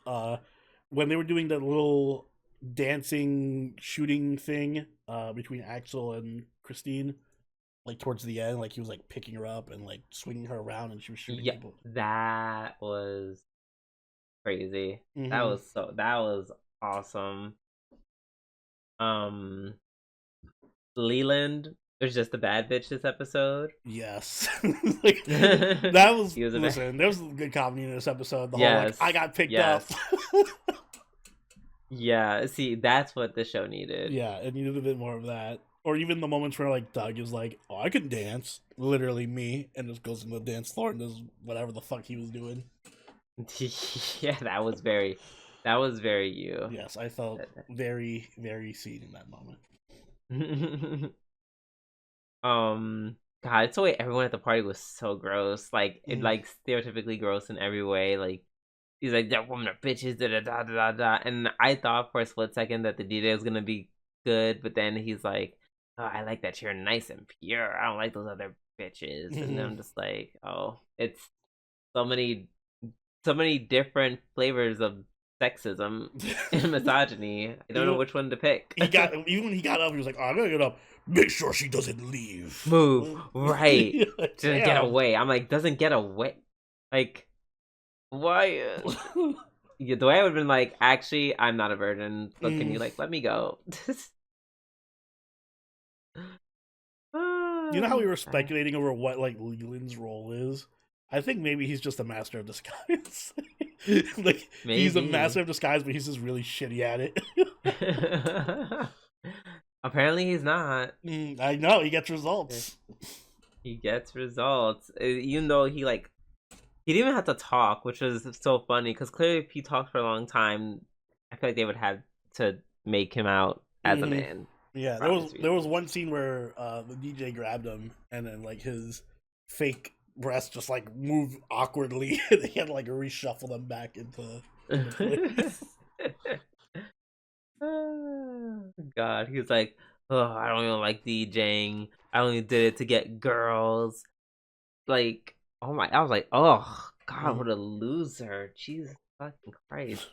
When they were doing the little dancing shooting thing between Axel and Christine, like towards the end, like he was like picking her up and like swinging her around, and she was shooting Yeah, people. that was crazy. Mm-hmm. That was awesome. Um, Leland was just a bad bitch this episode. Yes, like that was. He was a bad. Listen, there was good comedy in this episode. The whole like I Yes, got picked up. yes, yeah. See, that's what the show needed. Yeah, it needed a bit more of that. Or even the moments where like Doug is like, "Oh, I can dance," literally me, and just goes into the dance floor and does whatever the fuck he was doing. Yeah, that was very you. Yes, I felt very, very seen in that moment. God, it's the way everyone at the party was so gross. Like it, Mm. like stereotypically gross in every way. Like he's like that woman are bitches, da da da da da da. And I thought for a split second that the detail was gonna be good, but then he's like, "Oh, I like that you're nice and pure. I don't like those other bitches." And Mm-hmm. I'm just like, "Oh, it's so many, so many different flavors of sexism and misogyny. I don't know Even which one to pick. even when he got up, he was like, "Oh, I'm gonna get up. Make sure she doesn't leave." Move right. Like, Doesn't get damn. away. I'm like, doesn't get away. Like, why? Yeah, the way I would have been like, actually, I'm not a virgin, but can you like let me go? You know how we were God. speculating over what like Leland's role is? I think maybe he's just a master of disguise. Like he's a Maybe. master of disguise, but he's just really shitty at it. Apparently, he's not. I know he gets results. He gets results, even though he didn't even have to talk, which was so funny because clearly, if he talked for a long time, I feel like they would have to make him out as a Hmm. man. Yeah, For obvious there was reasons. one scene where the DJ grabbed him, and then like his fake breast just like moved awkwardly, and he had to like reshuffle them back into place. God, he was like, "Oh, I don't even like DJing. I only did it to get girls." Like, oh my! I was like, "Oh God, Mm. what a loser!" Jesus fucking Christ.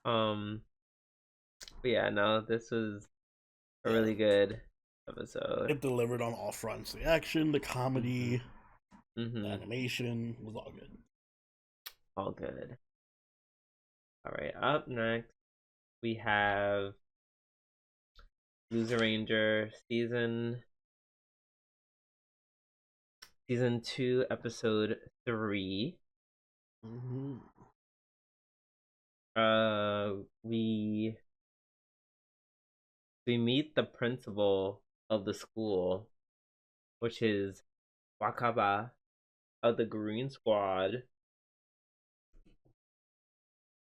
um, but yeah, no, this was a Yeah, really good episode. it delivered on all fronts. The action, the Mhm, comedy, the mhm, animation was all good. all good. All right, up next we have Loser Ranger season 2, episode 3. Mm-hmm. We meet the principal of the school, which is Wakaba of the Green Squad.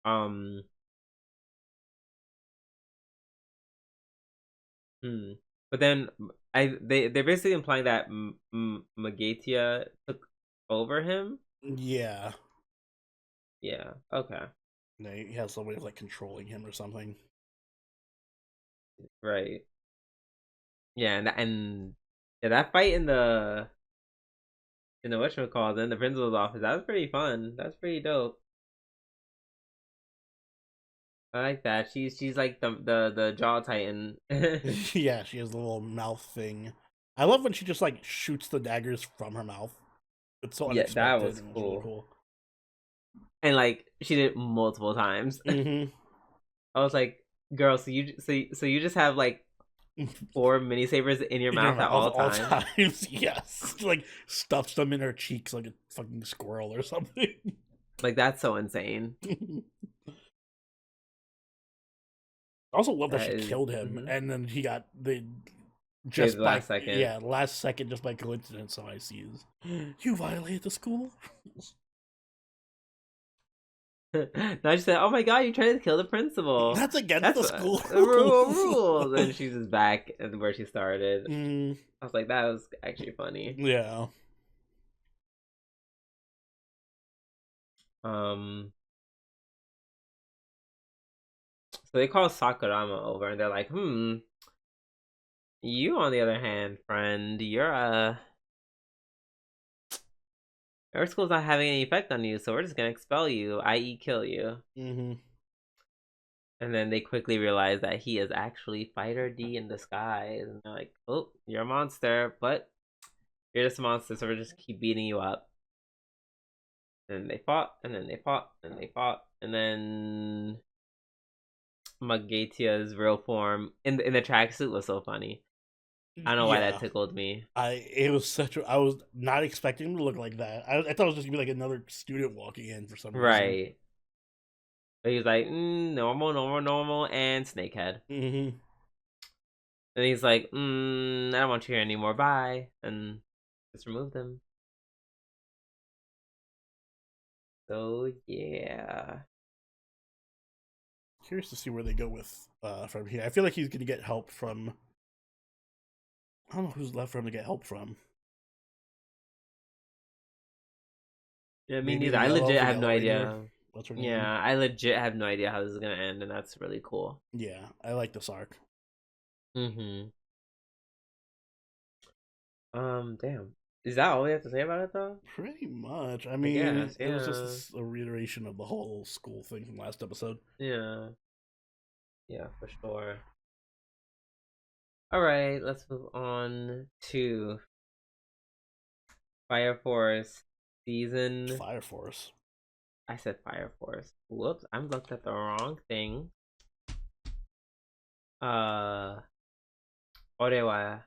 Um, but then they're basically implying that Magatia took over him. Yeah, Yeah. Okay. he has some way of like controlling him or something. Right. Yeah, and yeah, that fight in the whatchamacallit in the principal's office, that was pretty fun. That's pretty dope. I like that. She's like the jaw titan. Yeah, she has the little mouth thing. I love when she just like shoots the daggers from her mouth. It's so Yeah, that unexpected was and it was really cool. cool. And like she did it multiple times. Mm-hmm. I was like, girl, so you just have like four mini sabers in your In your mouth at mouth all all times. times. Yes, she, like stuffs them in her cheeks like a fucking squirrel or something. Like that's so insane. I also love that That she is killed him, and then he got the saved just the by last second. yeah last second just by coincidence. So I sees you violated the school. Now she said, "Oh my god, you tried to kill the principal. That's against That's the school rules." rules. And she's just back at where she started. Mm, I was like, that was actually funny. yeah. Um, so they call Sakurama over, and they're like, you on the other hand, friend, your school's not having any effect on you, so we're just gonna expel you, i.e., kill you." Mm-hmm. And then they quickly realize that he is actually Fighter D in disguise, and they're like, "Oh, you're a monster, but you're just a monster, so we're just keep beating you up." And they fought, and then they fought, and they fought, and then Magatia's real form in the tracksuit was so funny. I don't know why that Yeah. tickled me. It was such a I was not expecting him to look like that. I thought it was just gonna be like another student walking in for some reason. Right. But he was like, normal, normal, normal, and snakehead. Mm-hmm. And he's like, I don't want you here anymore. Bye. And just removed him. So yeah. Curious to see where they go with from here. I feel like he's gonna get help from I don't know who's left for him to get help from. Yeah, me Maybe neither. I legit The have no Yellow Ranger. idea. What's her name? Yeah, I legit have no idea how this is gonna end, and that's really cool. Yeah, I like this arc. Mm-hmm. Damn. Is that all we have to say about it, though? Pretty much. I I mean, guess, it was yeah. just a reiteration of the whole school thing from last episode. Yeah. Yeah, for sure. Alright, let's move on to Fire Force season. Fire Force. I said Fire Force. Whoops, I'm looked at the wrong thing. 俺は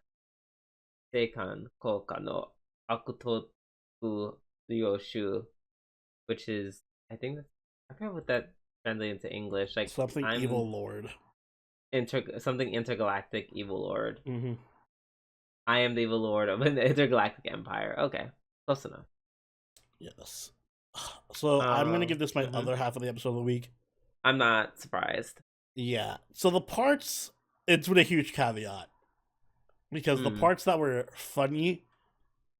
生還効果の悪徳領主 which is I think that's, I forgot what that translates into English. Like Something I'm Evil Lord. something intergalactic evil lord. Mm-hmm. I am the evil lord of an intergalactic empire. Okay, close enough. Yes. So I'm gonna give this my Mhm. other half of the episode of the week. I'm not surprised. Yeah. So the parts, it's with a huge caveat because the parts that were funny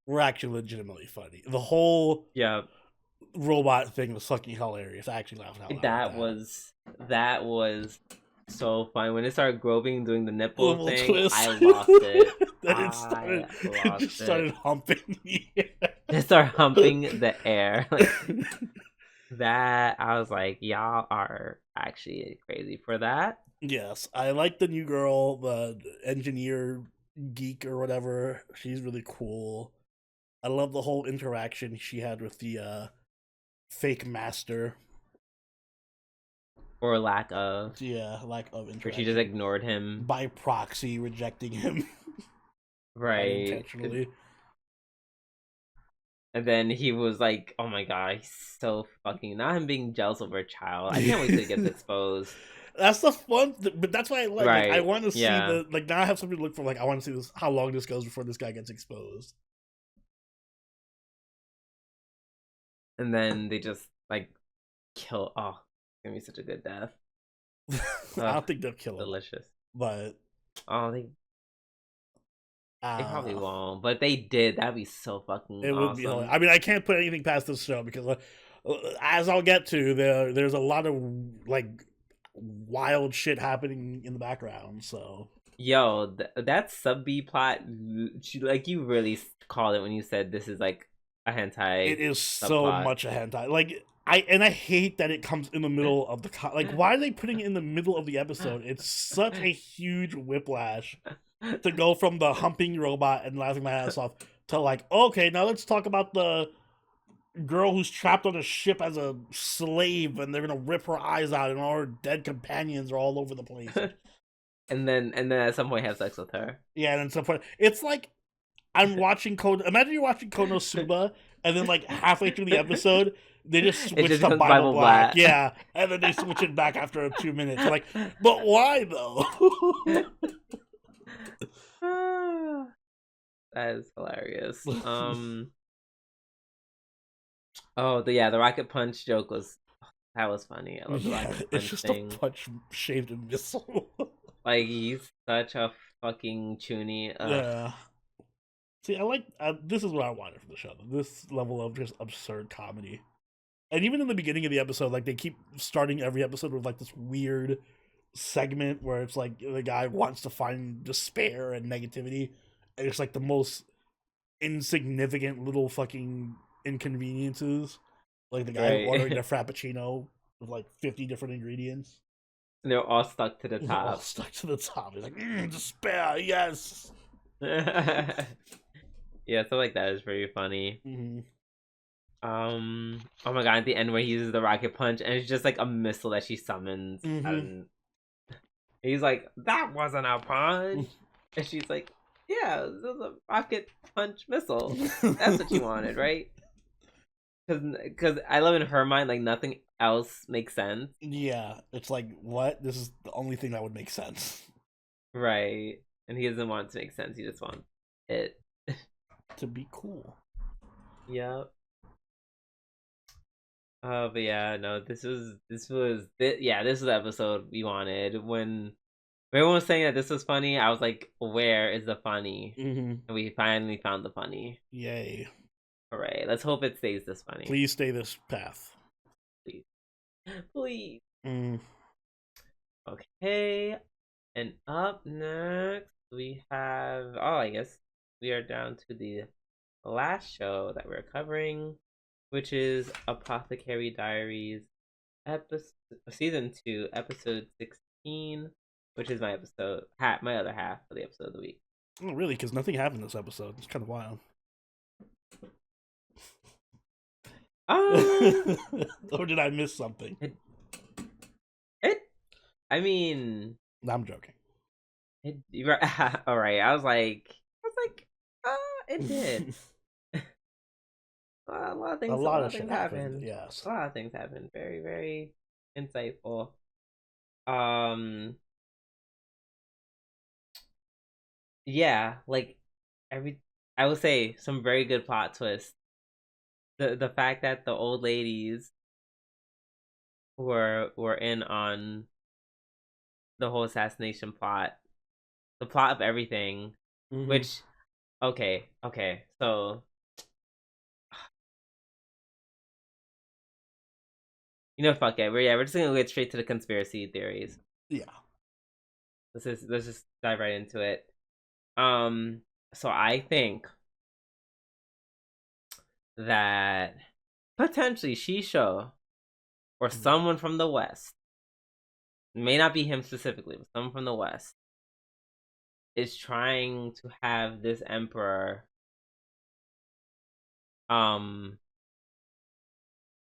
were actually legitimately funny. The whole Yeah, robot thing was fucking hilarious. I actually laughed out loud that at that was so fun when it started groping doing the that. nipple Little thing. twist. I lost it. Then I it lost just it. started humping me. Just start humping the air like that. I was like, y'all are actually crazy for that. Yes, I like the new girl, the engineer geek or whatever. She's really cool. I love the whole interaction she had with the fake master. Or lack of. Yeah, lack of Where she just interaction. ignored him. By proxy, rejecting him Right. unintentionally. And then he was like, oh my god, he's so fucking not him being jealous over a child. I can't wait till he gets exposed. That's the fun, but that's what I like. Like, I Right. want to see Yeah. the like. Now I have something to look for. Like, I want to see this. How long this goes before this guy gets exposed. And then they just like kill. Oh, it's gonna be such a good death. I Ugh, don't think they'll kill him, delicious. but Oh, they probably uh, won't, but if they did, that'd be so fucking it would be hilarious. awesome. I mean, I can't put anything past this show because, as I'll get to, there's a lot of like wild shit happening in the background. So Yo, that sub B plot, like you really called it when you said this is like a it hentai is so subplot. much a hentai. Like I hate that it comes in the middle of the like. Why are they putting it in the middle of the episode? It's such a huge whiplash to go from the humping robot and laughing my ass off to like, okay, now let's talk about the girl who's trapped on a ship as a slave and they're gonna rip her eyes out and all her dead companions are all over the place. And then at some point have sex with her. Yeah, and at some point it's like I'm watching Code. Imagine you're watching Konosuba and then like halfway through the episode they just It switch just to becomes Bible Bible Black. Black. Yeah, and then they switch it back after 2 minutes. Like, but why though? That is hilarious. Oh, the rocket punch joke was that was funny. I love the Yeah, rocket it's punch just thing. a punch shaped in missile. Like he's such a fucking chuny. Yeah. See, I like this is what I wanted from the show. This level of just absurd comedy. And even in the beginning of the episode, like they keep starting every episode with like this weird segment where it's like the guy wants to find despair and negativity, and it's like the most insignificant little fucking inconveniences. Like the guy ordering a Right. frappuccino with like 50 different ingredients. And they're all stuck to the They're all top. stuck to the top. He's like, despair, yes. Yeah, stuff like that is very funny. Mm-hmm. Oh my god, at the end where he uses the rocket punch and it's just like a missile that she summons, Mm-hmm. and he's like, "That wasn't a punch," and she's like, "Yeah, this is a rocket punch missile. That's what you wanted, right?" Because I love in her mind, like nothing else makes sense, Yeah, it's like, what? This is the only thing that would make sense. right? And he doesn't want it to make sense. He just wants it. To be cool. Yep. But yeah, no, this was the episode we wanted. When everyone was saying that this was funny, I was like, where is the funny? Mm-hmm. And we finally found the funny. Yay. Hooray. Let's hope it stays this funny. Please stay this path. Please. Please. Mm. Okay. And up next, we have, I guess we are down to the last show that we're covering, which is Apothecary Diaries episode season 2, episode 16, which is my my other half of the episode of the week. Oh, really? Because nothing happened this episode. It's kind of wild. Or did I miss something? I mean, I'm joking. All right. I was like, it did. A lot of things. A A lot lot of of things shit happened. happened. Yes. A lot of things happened. Very, very insightful. Yeah, like I would say some very good plot twists. The fact that the old ladies were in on the whole assassination plot, the plot of everything, which okay, so fuck it. We're just gonna get straight to the conspiracy theories. Yeah. Let's just dive right into it. So I think that potentially Shisho or someone from the West, may not be him specifically, but someone from the West, is trying to have this emperor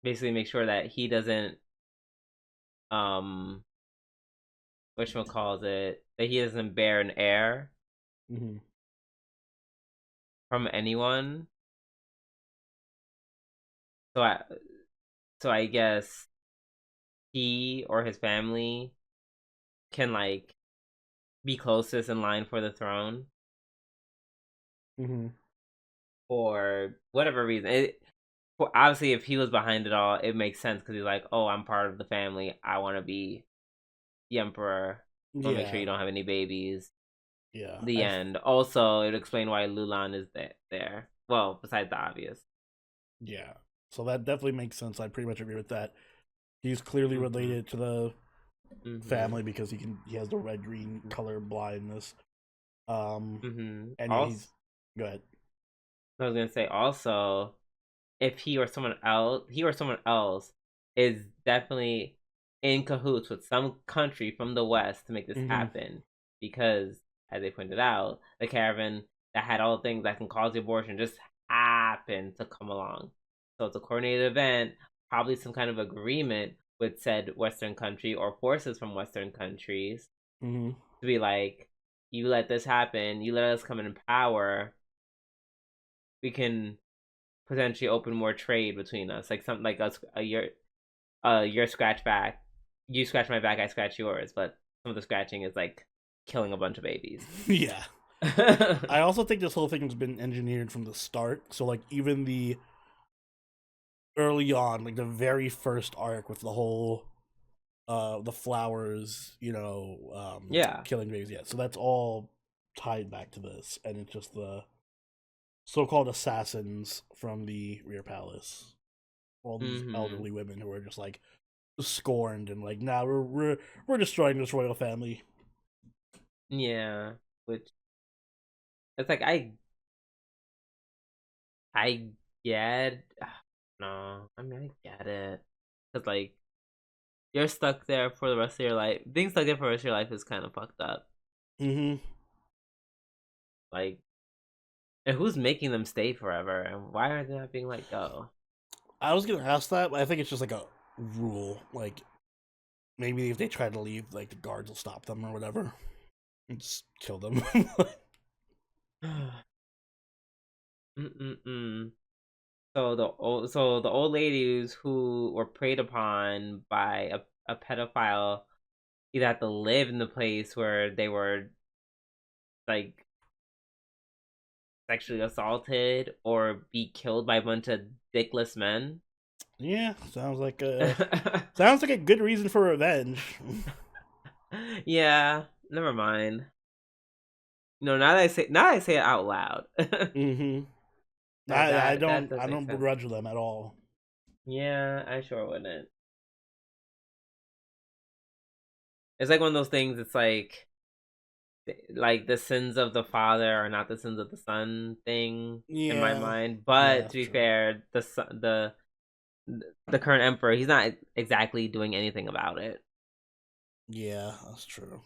basically make sure that he doesn't whatchamacallit, that he doesn't bear an heir from anyone. So I guess he or his family can like be closest in line for the throne. For whatever reason. Obviously, if he was behind it all, it makes sense because he's like, oh, I'm part of the family. I want to be the emperor. I want to make sure you don't have any babies. Yeah. The end. Also, it explained why Lulan is there. Well, besides the obvious. Yeah. So that definitely makes sense. I pretty much agree with that. He's clearly related to the family because he has the red-green color blindness. And also, he's go ahead. I was gonna say also, if he or someone else is definitely in cahoots with some country from the West to make this happen, because as they pointed out, the caravan that had all the things that can cause the abortion just happened to come along. So it's a coordinated event, probably some kind of agreement with said Western country or forces from Western countries to be like, you let this happen, you let us come in power, we can potentially open more trade between us, like something like us your scratch back, you scratch my back, I scratch yours, but some of the scratching is like killing a bunch of babies. Yeah. I also think this whole thing has been engineered from the start. So like even the early on, like the very first arc with the whole the flowers, killing babies. Yeah, so that's all tied back to this, and it's just the so-called assassins from the rear palace, all these elderly women who are just like scorned and like, nah, we're destroying this royal family. Yeah, which it's like I get no, I mean I get it, because like you're stuck there for the rest of your life. Being stuck there for the rest of your life is kind of fucked up. Like, and who's making them stay forever, and why are they not being let go? I was gonna ask that, but I think it's just like a rule. Like maybe if they try to leave, like the guards will stop them or whatever and just kill them. So the old ladies who were preyed upon by a pedophile either had to live in the place where they were like sexually assaulted or be killed by a bunch of dickless men. Yeah, sounds like a good reason for revenge. Yeah, never mind. No, now that I say it out loud. I don't begrudge them at all. Yeah, I sure wouldn't. It's like one of those things. It's like like the sins of the father are not the sins of the son thing in my Yeah, mind. yeah, But that's to be true. fair, the current emperor, he's not exactly doing anything about it. Yeah, that's true.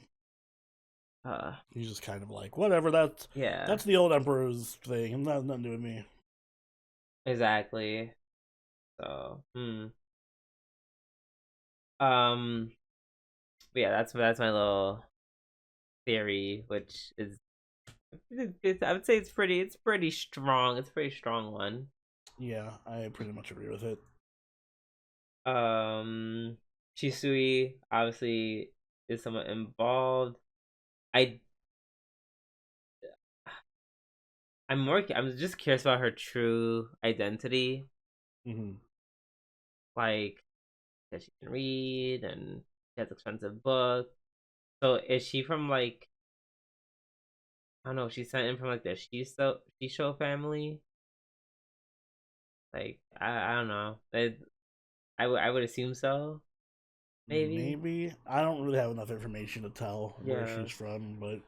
Uh, He's just kind of like, whatever. That's yeah, that's the old emperor's thing. I'm not nothing to do with me. exactly. So, um, but yeah, that's my little theory, which is I would say it's pretty strong. It's a pretty strong one. Yeah, I pretty much agree with it. Um, Shisui obviously is somewhat involved. I I'm just curious about her true identity. Hmm. Like, that she can read and she has expensive books. So is she from like, I don't know, she's sent in from like the Shisho family? Like, I don't know. I would assume so. Maybe. Maybe I don't really have enough information to tell where Yeah. she's from, but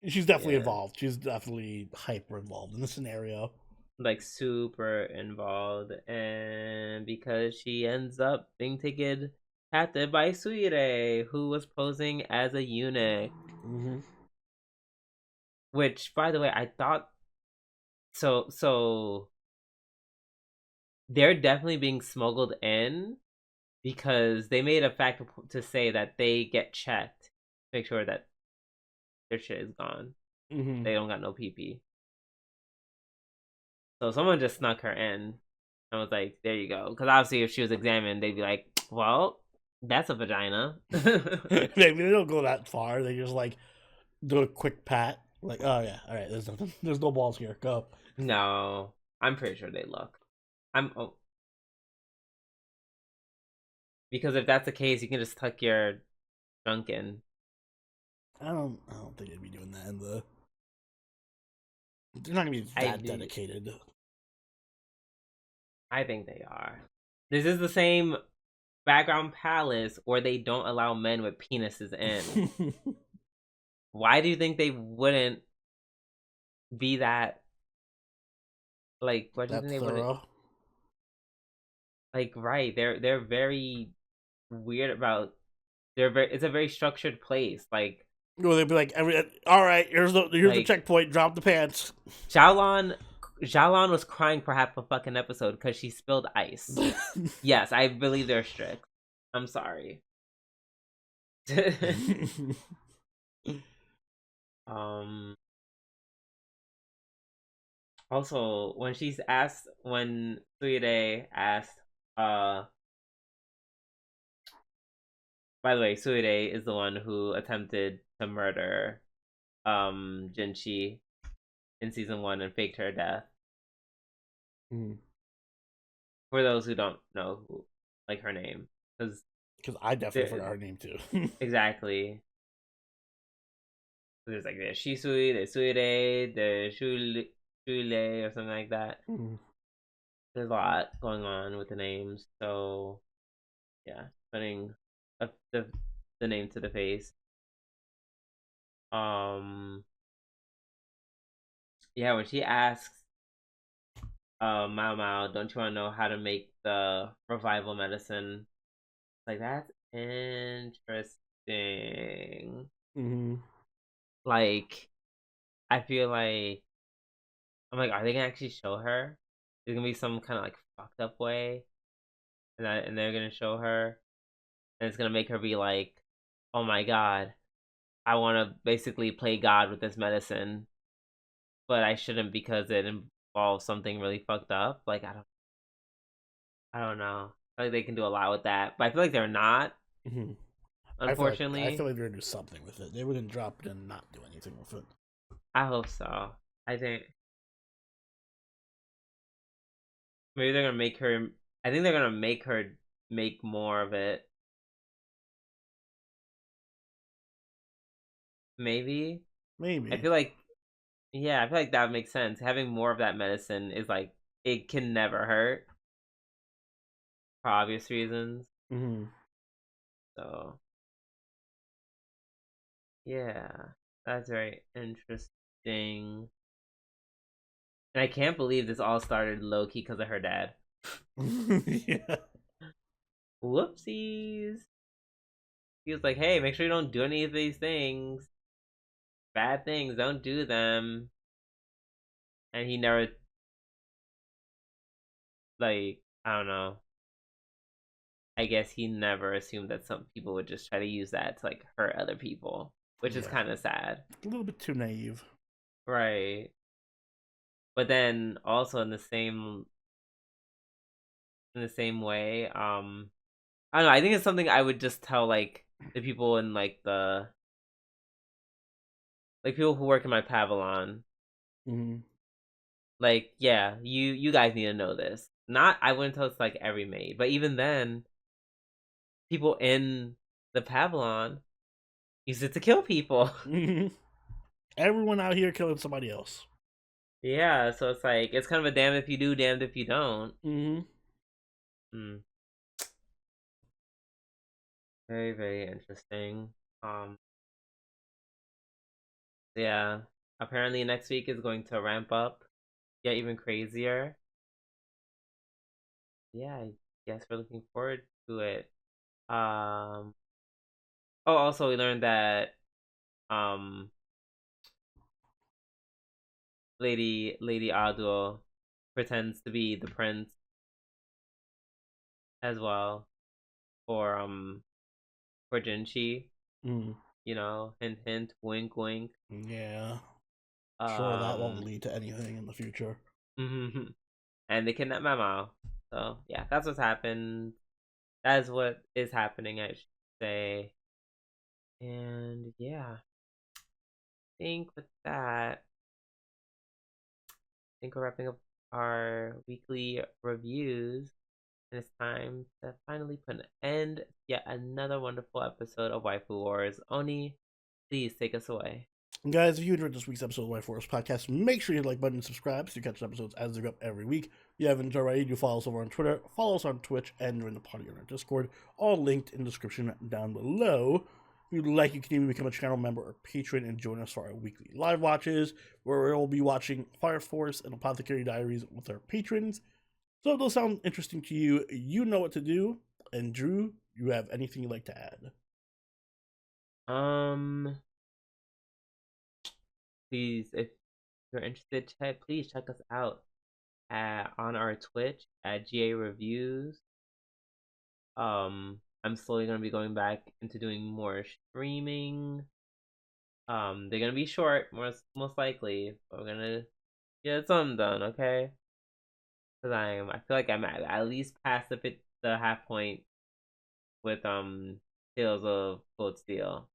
she's definitely Yeah. involved. She's definitely hyper involved in the scenario. Like super involved, and because she ends up being taken captive by Suire, who was posing as a eunuch. Hmm. Which, by the way, I thought so. They're definitely being smuggled in because they made a fact to say that they get checked, to make sure that their shit is gone. Hmm. They don't got no PP. So someone just snuck her in. I was like, there you go. Because obviously, if she was examined, they'd be like, well, that's a vagina. Maybe they don't go that far. They just like do a quick pat. Like, oh yeah, all right. There's nothing. There's no balls here. Go. No, I'm pretty sure they look. Because if that's the case, you can just tuck your junk in. I don't think they'd be doing that in the. They're not gonna be I that do. dedicated. I think they are. This is the same background palace where they don't allow men with penises in. Why do you think they wouldn't be that? Like, why do you That think they wouldn't? thorough. Like, right? They're very weird about. They're very. It's a very structured place. Well, they'd be like, all right, here's the Like checkpoint. Drop the pants. Xiaolon. Xiaolon was crying for half a fucking episode because she spilled ice. Yes, I believe they're strict. I'm sorry. um. Also, when Suide asked, by the way, Suide is the one who attempted to murder Jinchi in season 1 and faked her death. Mm. For those who don't know like her name, because I definitely forgot her name too. exactly. There's like the Shisui, the Suide, the Shule or something like that. Mm. There's a lot going on with the names, so yeah, putting the name to the face. Um, yeah, when she asks, Mao Mao, don't you want to know how to make the revival medicine? Like, that's interesting. Mm-hmm. Like, I feel like I'm like, are they gonna actually show her? There's gonna be some kind of like fucked up way, and they're gonna show her, and it's gonna make her be like, oh my god, I want to basically play God with this medicine, but I shouldn't because it involves something really fucked up. Like, I don't know. I feel like they can do a lot with that, but I feel like they're not. Mm-hmm. I feel Unfortunately, like they're gonna do something with it. They wouldn't drop it and not do anything with it. I hope so. I think maybe they're gonna make her. I think they're gonna make her make more of it. Maybe. I Maybe. feel like, yeah, I feel like that makes sense. Having more of that medicine is like, it can never hurt for obvious reasons. Mm-hmm. So yeah. That's very interesting. And I can't believe this all started low key because of her dad. Yeah. Whoopsies. He was like, "Hey, make sure you don't do any of these things. Bad things, don't do them." And he never, like, I don't know. I guess he never assumed that some people would just try to use that to like hurt other people, which is Yeah. kind of sad. A little bit too naive. Right. But then also in the same way, I don't know, I think it's something I would just tell like the people in like the like people who work in my pavilion. Mm-hmm. Like, yeah, you guys need to know this. Not I wouldn't tell it's like every maid, but even then, people in the pavilion use it to kill people. Mm-hmm. Everyone out here killing somebody else. Yeah, so it's like it's kind of a damned if you do, damned if you don't. Mm-hmm. Mm, very, very interesting. Um, yeah. Apparently next week is going to ramp up, get even crazier. Yeah, I guess we're looking forward to it. Um, oh, also we learned that um Lady Ado pretends to be the prince as well for Jinchi. Mm. You know, hint hint, wink wink. Yeah. Sure, that won't Um, lead to anything in the future. and they kidnap Mamo. So yeah, that's what's happened. That is what is happening, I should say. And yeah, I think with that, I think we're wrapping up our weekly reviews. And it's time to finally put an end to yet another wonderful episode of Waifu Wars. Oni, please take us away. And guys, if you enjoyed this week's episode of My Forest Podcast, make sure you hit the like button and subscribe so you catch episodes as they go up every week. If you haven't enjoyed already, do follow us over on Twitter, follow us on Twitch, and join the party on our Discord, all linked in the description down below. If you'd like, you can even become a channel member or patron and join us for our weekly live watches, where we'll be watching Fire Force and Apothecary Diaries with our patrons. So if those sound interesting to you, you know what to do. And Drew, you have anything you'd like to add? Um, please, if you're interested, please check us out on our Twitch at GA Reviews. I'm slowly gonna be going back into doing more streaming. They're gonna be short, most likely, but we're gonna get something done, okay? Cause I feel like I'm at least past the half point with Tales of Cold Steel,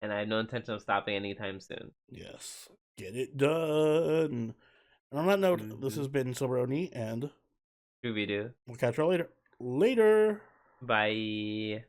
and I have no intention of stopping anytime soon. Yes, get it done. And on that note, this Mm-hmm. has been Silveroni, and Scooby Doo. we'll catch you all later. Later! Bye.